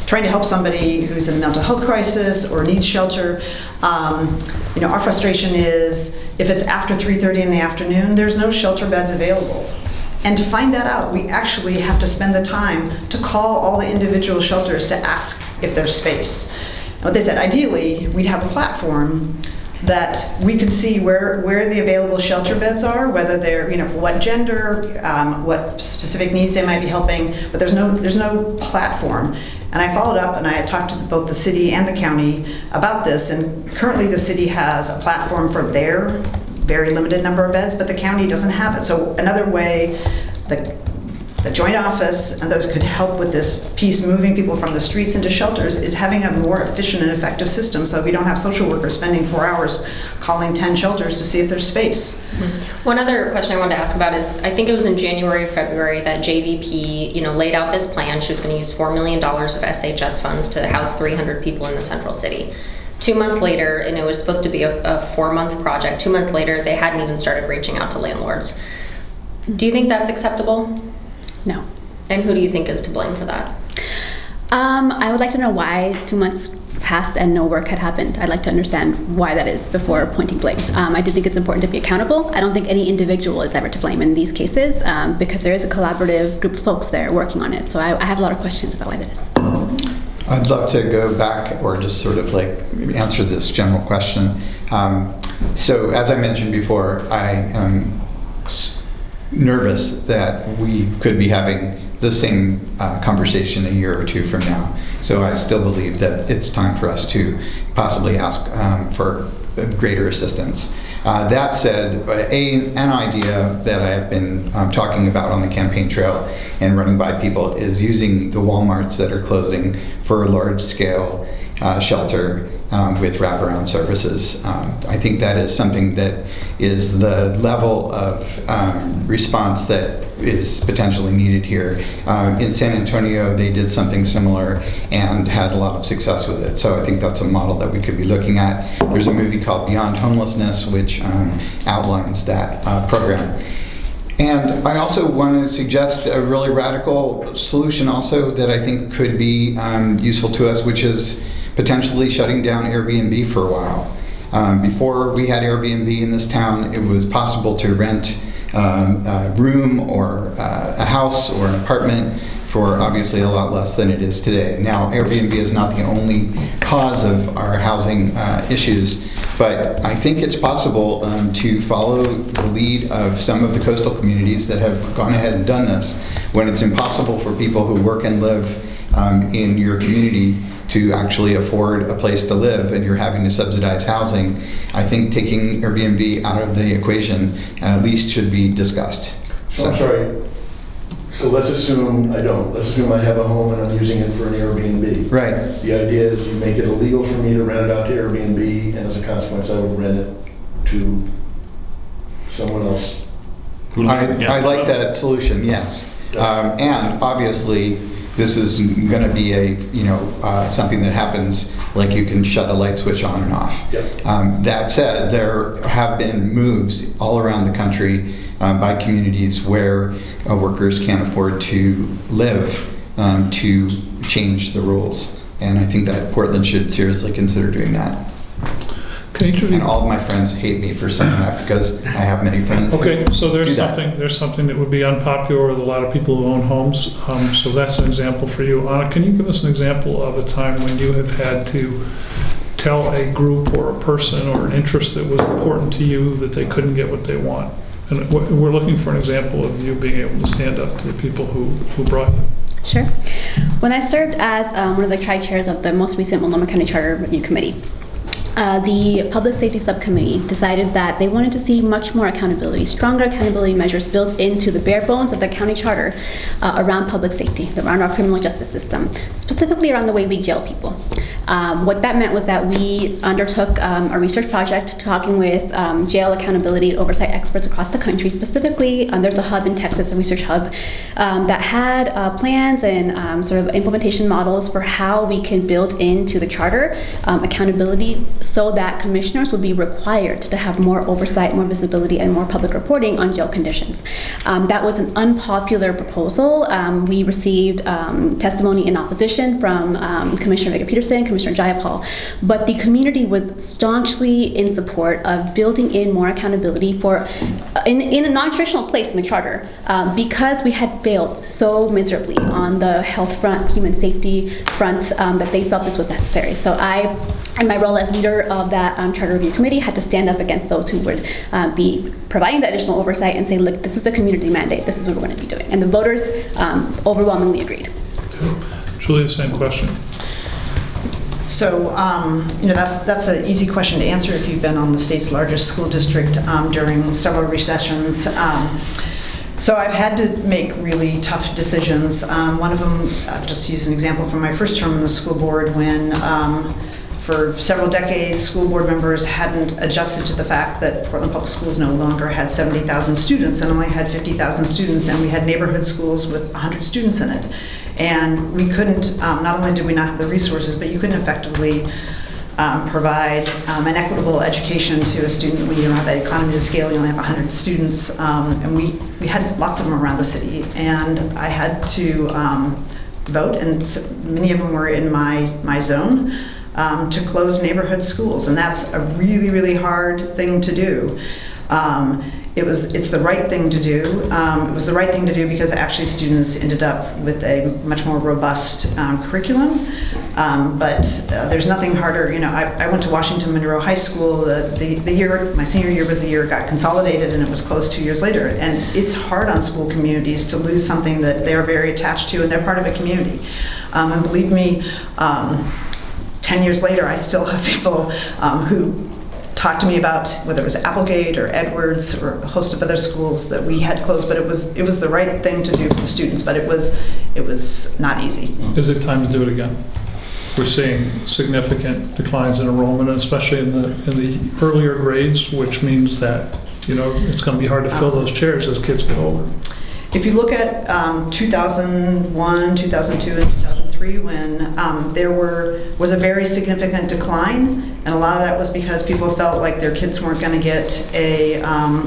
trying to help somebody who's in a mental health crisis or needs shelter, our frustration is if it's after 3:30 in the afternoon, there's no shelter beds available. And to find that out, we actually have to spend the time to call all the individual shelters to ask if there's space. And what they said, ideally, we'd have a platform that we could see where the available shelter beds are, whether they're, for what gender, what specific needs they might be helping, but there's no platform. And I followed up and I had talked to both the city and the county about this, and currently the city has a platform for their very limited number of beds, but the county doesn't have it. So another way the joint office and those could help with this piece, moving people from the streets into shelters, is having a more efficient and effective system, so we don't have social workers spending 4 hours calling 10 shelters to see if there's space. One other question I wanted to ask about is, I think it was in January or February that JVP, laid out this plan. She was going to use $4 million of SHS funds to house 300 people in the central city. 2 months later, and it was supposed to be a 4-month project, 2 months later, they hadn't even started reaching out to landlords. Do you think that's acceptable? No. And who do you think is to blame for that? I would like to know why 2 months passed and no work had happened. I'd like to understand why that is before pointing blame. I do think it's important to be accountable. I don't think any individual is ever to blame in these cases because there is a collaborative group of folks there working on it. So I have a lot of questions about why that is. I'd love to go back or just sort of like answer this general question. So as I mentioned before, I am nervous that we could be having the same conversation a year or two from now. So I still believe that it's time for us to possibly ask for greater assistance. That said, an idea that I have been talking about on the campaign trail and running by people is using the Walmarts that are closing for a large-scale shelter with wraparound services. I think that is something that is the level of response that is potentially needed here. In San Antonio, they did something similar and had a lot of success with it. So I think that's a model that we could be looking at. There's a movie called Beyond Homelessness, which outlines that program. And I also want to suggest a really radical solution also that I think could be useful to us, which is potentially shutting down Airbnb for a while. Before we had Airbnb in this town, it was possible to rent a room or a house or an apartment for obviously a lot less than it is today. Now, Airbnb is not the only cause of our housing issues, but I think it's possible to follow the lead of some of the coastal communities that have gone ahead and done this. When it's impossible for people who work and live in your community to actually afford a place to live and you're having to subsidize housing, I think taking Airbnb out of the equation at least should be discussed. So I'm sorry. So let's assume I don't. Let's assume I have a home and I'm using it for an Airbnb. Right. The idea is you make it illegal for me to rent it out to Airbnb, and as a consequence, I would rent it to someone else. I like that solution, yes. And obviously, this is going to be something that happens like you can shut a light switch on and off. Yep. That said, there have been moves all around the country by communities where workers can't afford to live to change the rules. And I think that Portland should seriously consider doing that. And all of my friends hate me for saying that because I have many friends. Okay, so do there's that. something that would be unpopular with a lot of people who own homes. So that's an example for you. Anna, can you give us an example of a time when you have had to tell a group or a person or an interest that was important to you that they couldn't get what they want? And we're looking for an example of you being able to stand up to the people who brought you. Sure. When I served as one of the tri-chairs of the most recent Multnomah County Charter Review Committee, the Public Safety Subcommittee decided that they wanted to see much more accountability, stronger accountability measures built into the bare bones of the county charter around public safety, around our criminal justice system, specifically around the way we jail people. What that meant was that we undertook a research project talking with jail accountability oversight experts across the country. Specifically, there's a hub in Texas, a research hub, that had plans and sort of implementation models for how we can build into the charter accountability so that commissioners would be required to have more oversight, more visibility, and more public reporting on jail conditions. That was an unpopular proposal. We received testimony in opposition from Commissioner Vega-Peterson, Commissioner Jayapal, but the community was staunchly in support of building in more accountability for in a non-traditional place in the charter because we had failed so miserably on the health front, human safety front, that they felt this was necessary. So I, in my role as leader of that Charter Review Committee, had to stand up against those who would be providing the additional oversight and say, look, this is a community mandate, this is what we're going to be doing. And the voters overwhelmingly agreed. Julia, same question. So, that's an easy question to answer if you've been on the state's largest school district during several recessions. So I've had to make really tough decisions. One of them, I'll just use an example from my first term on the school board when for several decades, school board members hadn't adjusted to the fact that Portland Public Schools no longer had 70,000 students and only had 50,000 students, and we had neighborhood schools with 100 students in it. And we couldn't, not only did we not have the resources, but you couldn't effectively provide an equitable education to a student. When you don't have that economy of scale, you only have 100 students, and we had lots of them around the city, and I had to vote, and many of them were in my zone, to close neighborhood schools, and that's a really, really hard thing to do. It's the right thing to do. It was the right thing to do because actually students ended up with a much more robust curriculum. But there's nothing harder. You know, I went to Washington Monroe High School. The year, my senior year was the year it got consolidated, and it was closed 2 years later. And it's hard on school communities to lose something that they're very attached to, and they're part of a community. And believe me, 10 years later, I still have people who talk to me about whether it was Applegate or Edwards or a host of other schools that we had closed, but it was the right thing to do for the students, but it was not easy. Is it time to do it again? We're seeing significant declines in enrollment, especially in the earlier grades, which means that, you know, it's going to be hard to fill those chairs as kids get older. If you look at 2001, 2002, and 2003, when there was a very significant decline, and a lot of that was because people felt like their kids weren't going to get a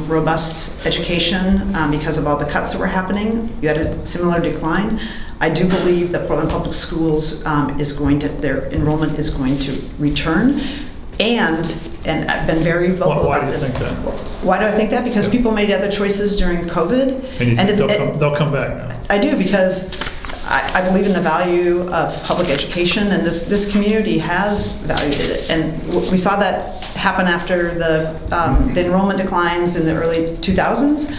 robust education because of all the cuts that were happening. You had a similar decline. I do believe that Portland Public Schools their enrollment is going to return. And I've been very vocal about this. Why do you think that? Why do I think that? Because people made other choices during COVID. And you think they'll come back now? I do, because I believe in the value of public education, and this community has valued it. And we saw that happen after the enrollment declines in the early 2000s.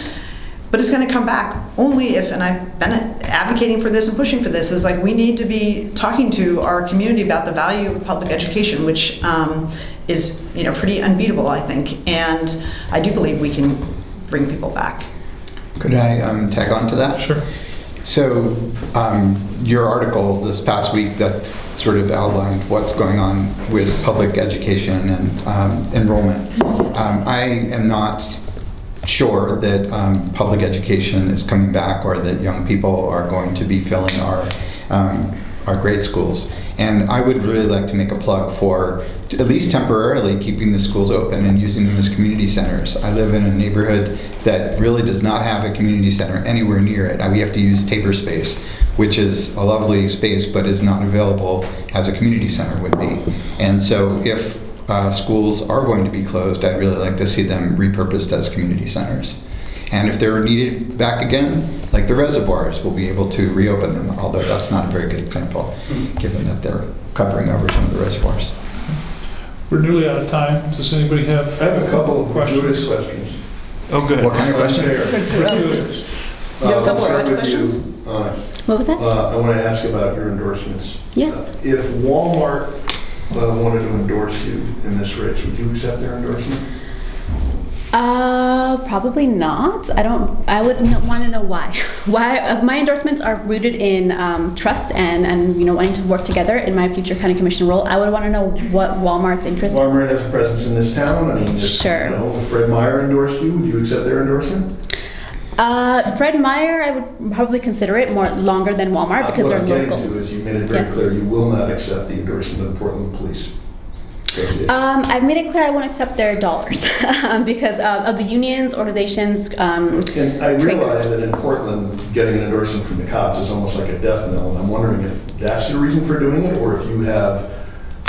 But it's going to come back only if, and I've been advocating for this and pushing for this, is like we need to be talking to our community about the value of public education, which is, you know, pretty unbeatable, I think. And I do believe we can bring people back. Could I tag on to that? Sure. So your article this past week that sort of outlined what's going on with public education and enrollment. I am not sure that public education is coming back, or that young people are going to be filling our grade schools. And I would really like to make a plug for, at least temporarily, keeping the schools open and using them as community centers. I live in a neighborhood that really does not have a community center anywhere near it. We have to use Tabor space, which is a lovely space but is not available as a community center would be. And so if schools are going to be closed, I'd really like to see them repurposed as community centers. And if they're needed back again, like the reservoirs, we'll be able to reopen them, although that's not a very good example, given that they're covering over some of the reservoirs. We're nearly out of time. Does anybody have I have a couple of questions? questions. Oh, good. What kind of question? Gratuitous. You have a couple of I'll start with questions? you. What was that? I want to ask about your endorsements. Yes. If Walmart wanted to endorse you in this race, would you accept their endorsement? Probably not. I would want to know why. Why my endorsements are rooted in trust and you know, wanting to work together in my future county commission role. I would want to know what Walmart's interest. Walmart has a presence in this town. I mean, Sure. You know, if Fred Meyer endorsed you, would you accept their endorsement? Fred Meyer, I would probably consider it more longer than Walmart because they're What I'm local. getting to is you made it very Yes. clear you will not accept the endorsement of the Portland Police Association. I've made it clear I won't accept their dollars because of the unions, organizations. And I trade realize groups. that in Portland, getting an endorsement from the cops is almost like a death knell, and I'm wondering if that's the reason for doing it, or if you have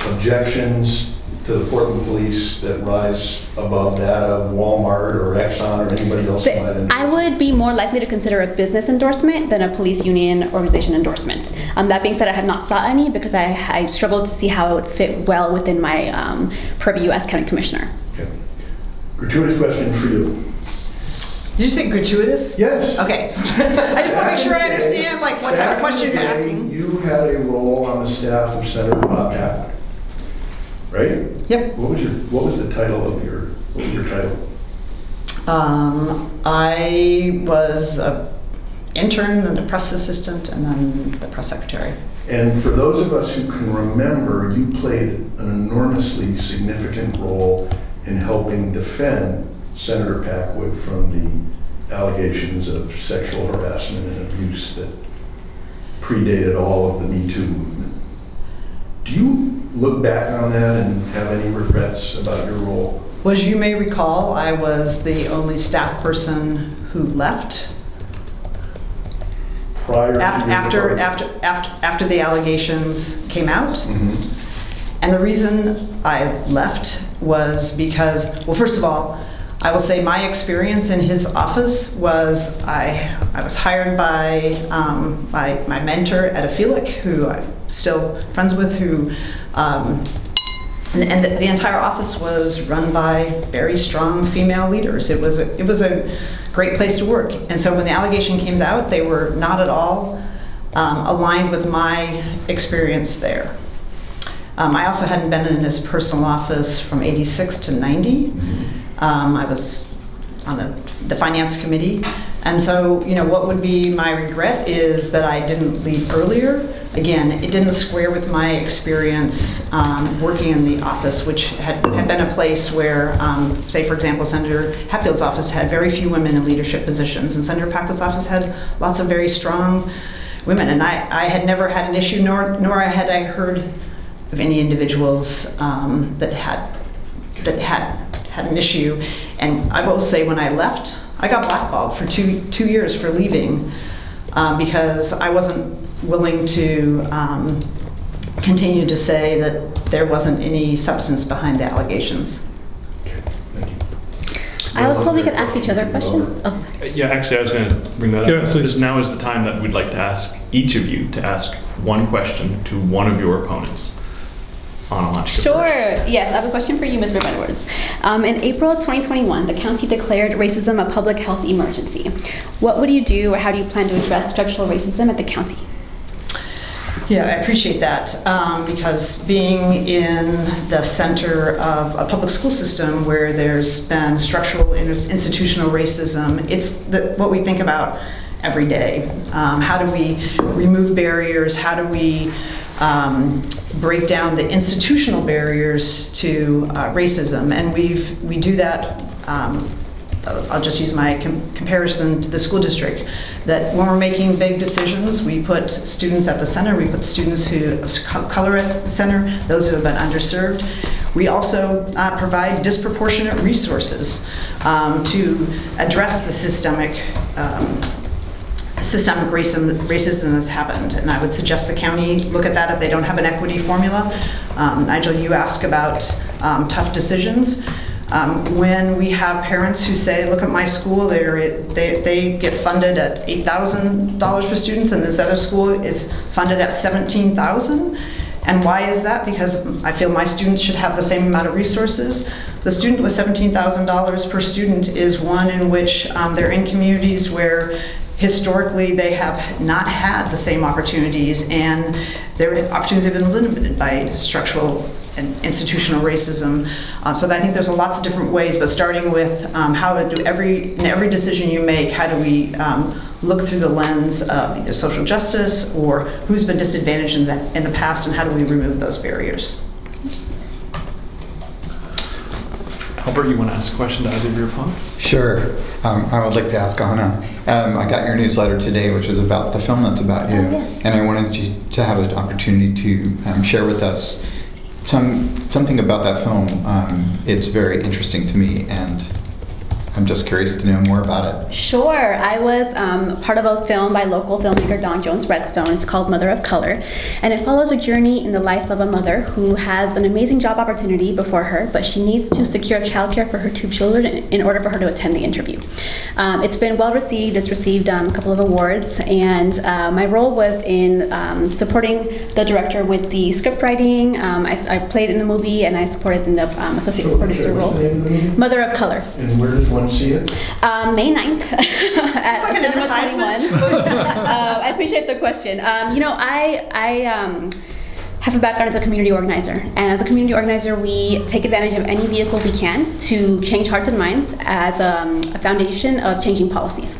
objections to the Portland Police that rise above that of Walmart or Exxon or anybody else who might endorse. I would be more likely to consider a business endorsement than a police union organization endorsement. That being said, I have not sought any because I struggled to see how it would fit well within my purview as county commissioner. Okay. Gratuitous question for you. Did you say gratuitous? Yes. Okay. I just want to make sure I understand like what type of question you're Back in the day, asking. You had a role on the staff of Senator Bob Hatwood, right? Yep. What was the title of your title? I was an intern, then a press assistant, and then the press secretary. And for those of us who can remember, you played an enormously significant role in helping defend Senator Packwood from the allegations of sexual harassment and abuse that predated all of the Me Too movement. Do you look back on that and have any regrets about your role? Well, as you may recall, I was the only staff person who left Prior to your after the allegations came out. Mhm. And the reason I left was because, well, first of all, I will say my experience in his office was I was hired by my mentor at Aphelic, who I'm still friends with, and the entire office was run by very strong female leaders. It was a great place to work. And so when the allegation came out, they were not at all aligned with my experience there. I also hadn't been in his personal office from '86 to '90. I was on the finance committee. And so, what would be my regret is that I didn't leave earlier. Again, it didn't square with my experience working in the office, which had been a place where, say, for example, Senator Hatfield's office had very few women in leadership positions, and Senator Packwood's office had lots of very strong women. And I had never had an issue, nor had I heard of any individuals that had an issue. And I will say, when I left, I got blackballed for two years for leaving because I wasn't willing to continue to say that there wasn't any substance behind the allegations. Thank you. I was told we could ask each other a question. Oh, sorry. Yeah, actually, I was going to bring that up. Yeah, please. Now is the time that we'd like to ask each of you to ask one question to one of your opponents. Sure. Yes, I have a question for you, Ms. Edwards. In April 2021, the county declared racism a public health emergency. What would you do, or how do you plan to address structural racism at the county? Yeah, I appreciate that because being in the center of a public school system where there's been structural institutional racism, it's what we think about every day. How do we remove barriers? How do we break down the institutional barriers to racism? And we do that. I'll just use my comparison to the school district, that when we're making big decisions, we put students at the center, we put students who of color at the center, those who have been underserved. We also provide disproportionate resources to address the systemic racism has happened. And I would suggest the county look at that if they don't have an equity formula. Nigel, you ask about tough decisions. When we have parents who say, look at my school, they get funded at $8,000 per student, and this other school is funded at $17,000. And why is that? Because I feel my students should have the same amount of resources. The student with $17,000 per student is one in which they're in communities where historically they have not had the same opportunities, and their opportunities have been limited by structural and institutional racism. So I think there's lots of different ways, but starting with how to do in every decision you make, how do we look through the lens of either social justice or who's been disadvantaged in the past, and how do we remove those barriers? Albert, you want to ask a question to either of your opponents? Sure. I would like to ask Anna. I got your newsletter today, which is about the film that's about you. Oh, yes. And I wanted you to have an opportunity to share with us something about that film. It's very interesting to me, and I'm just curious to know more about it. Sure. I was part of a film by local filmmaker Dawn Jones Redstone. It's called Mother of Color, and it follows a journey in the life of a mother who has an amazing job opportunity before her, but she needs to secure childcare for her 2 children in order for her to attend the interview. It's been well received. It's received a couple of awards, and my role was in supporting the director with the script writing. I played in the movie, and I supported in the associate producer role. What's the name of the movie? Mother of Color. And where does one see it? May 9th at like an Cinema advertisement. 21. I appreciate the question. I have a background as a community organizer. And as a community organizer, we take advantage of any vehicle we can to change hearts and minds as a foundation of changing policies.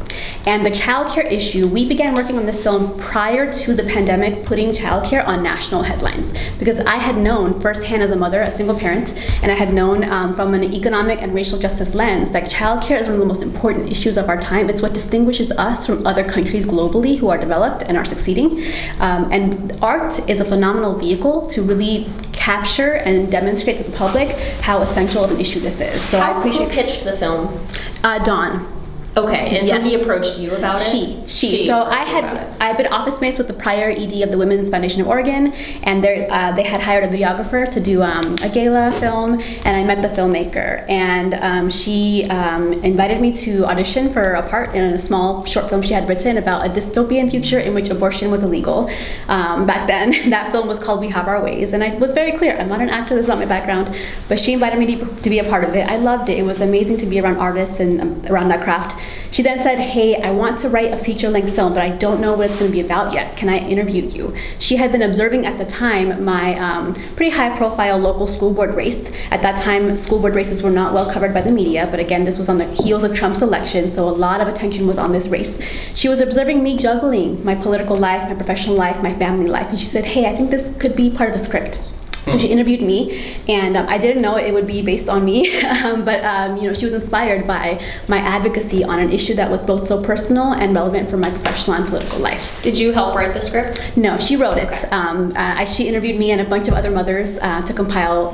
And the childcare issue, we began working on this film prior to the pandemic putting childcare on national headlines, because I had known firsthand as a mother, a single parent, and I had known from an economic and racial justice lens that childcare is one of the most important issues of our time. It's what distinguishes us from other countries globally who are developed and are succeeding. And art is a phenomenal vehicle to really capture and demonstrate to the public how essential of an issue this is. So I appreciate. Who pitched the film? Dawn. Okay, and so Yes. he approached you about it? She. So I've been office mates with the prior ED of the Women's Foundation of Oregon, and they had hired a videographer to do a gala film, and I met the filmmaker, and she invited me to audition for a part in a small short film she had written about a dystopian future in which abortion was illegal. Back then, that film was called We Have Our Ways, and I was very clear, I'm not an actor, this is not my background, but she invited me to be a part of it. I loved it. It was amazing to be around artists and around that craft. She then said, hey, I want to write a feature-length film, but I don't know what it's going to be about yet. Can I interview you? She had been observing at the time my pretty high-profile local school board race. At that time, school board races were not well covered by the media, but again, this was on the heels of Trump's election, so a lot of attention was on this race. She was observing me juggling my political life, my professional life, my family life, and she said, hey, I think this could be part of the script. So she interviewed me, and I didn't know it would be based on me, but she was inspired by my advocacy on an issue that was both so personal and relevant for my professional and political life. Did you help write the script? No, she wrote it. She interviewed me and a bunch of other mothers to compile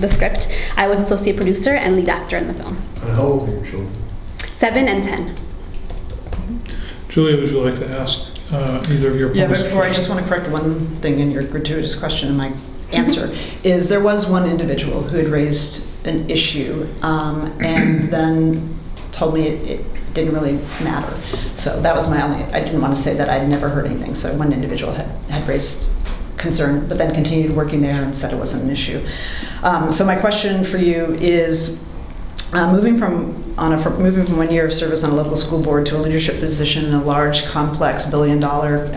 the script. I was associate producer and lead actor in the film. And how old are your children? 7 and 10. Julia, would you like to ask either of your Yeah, but opponents? before, I just want to correct one thing in your gratuitous question in my answer, is there was one individual who had raised an issue and then told me it didn't really matter. So that was my only, I didn't want to say that I'd never heard anything. So one individual had raised concern, but then continued working there and said it wasn't an issue. So my question for you is, moving from 1 year of service on a local school board to a leadership position in a large, complex, billion-dollar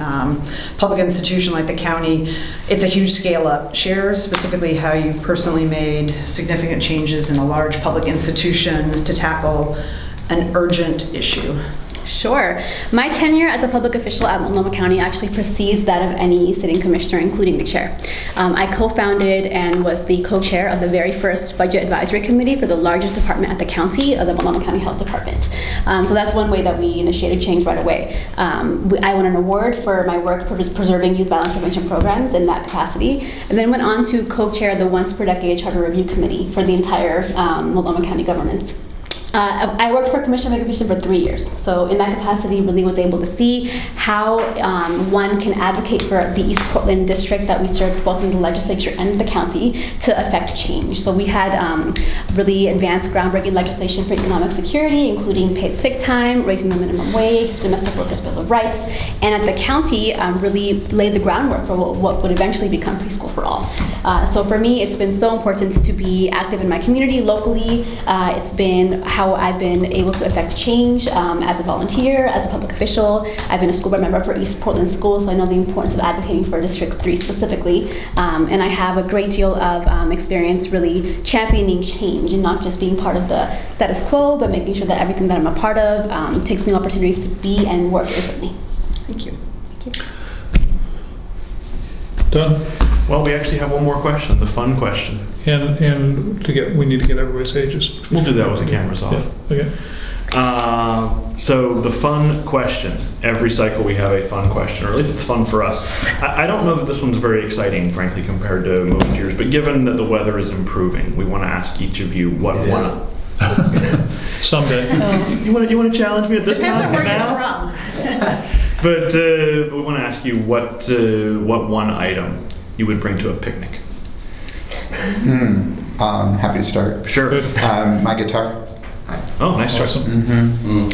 public institution like the county, it's a huge scale-up. Share specifically how you've personally made significant changes in a large public institution to tackle an urgent issue. Sure. My tenure as a public official at Multnomah County actually precedes that of any sitting commissioner, including the chair. I co-founded and was the co-chair of the very first budget advisory committee for the largest department at the county, the Multnomah County Health Department. So that's one way that we initiated change right away. I won an award for my work for preserving youth violence prevention programs in that capacity, and then went on to co-chair the once per decade charter review committee for the entire Multnomah County government. I worked for Commission on Education for 3 years, so in that capacity really was able to see how one can advocate for the East Portland district that we served both in the legislature and the county to affect change. So we had really advanced groundbreaking legislation for economic security, including paid sick time, raising the minimum wage, domestic workers' bill of rights, and at the county really laid the groundwork for what would eventually become preschool for all. So for me, it's been so important to be active in my community locally. It's been how I've been able to affect change as a volunteer, as a public official. I've been a school board member for East Portland Schools, so I know the importance of advocating for District 3 specifically. And I have a great deal of experience really championing change and not just being part of the status quo, but making sure that everything that I'm a part of takes new opportunities to be and work differently. Thank you. Thank you. Done? Well, we actually have one more question, the fun question. And we need to get everybody's ages. We'll do that with the cameras off. Yeah, okay. So the fun question. Every cycle we have a fun question, or at least it's fun for us. I don't know that this one's very exciting, frankly, compared to most years, but given that the weather is improving, we want to ask each of you what It one. is. Someday. You want to challenge me at this Depends on time where now? you're from. But we want to ask you what one item you would bring to a picnic. Happy to start. Sure. My guitar. Oh, nice choice. Awesome.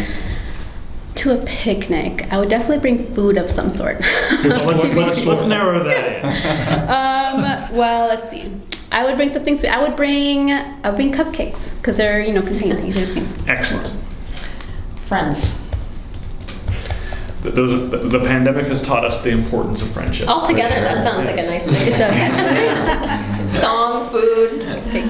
To a picnic, I would definitely bring food of some sort. Let's narrow that in. Well, let's see. I would bring something sweet. I would bring cupcakes because they're contained, easy to clean. Excellent. Friends. The pandemic has taught us the importance of friendship. Altogether, that sounds like a nice way. It does. Song, food. Thank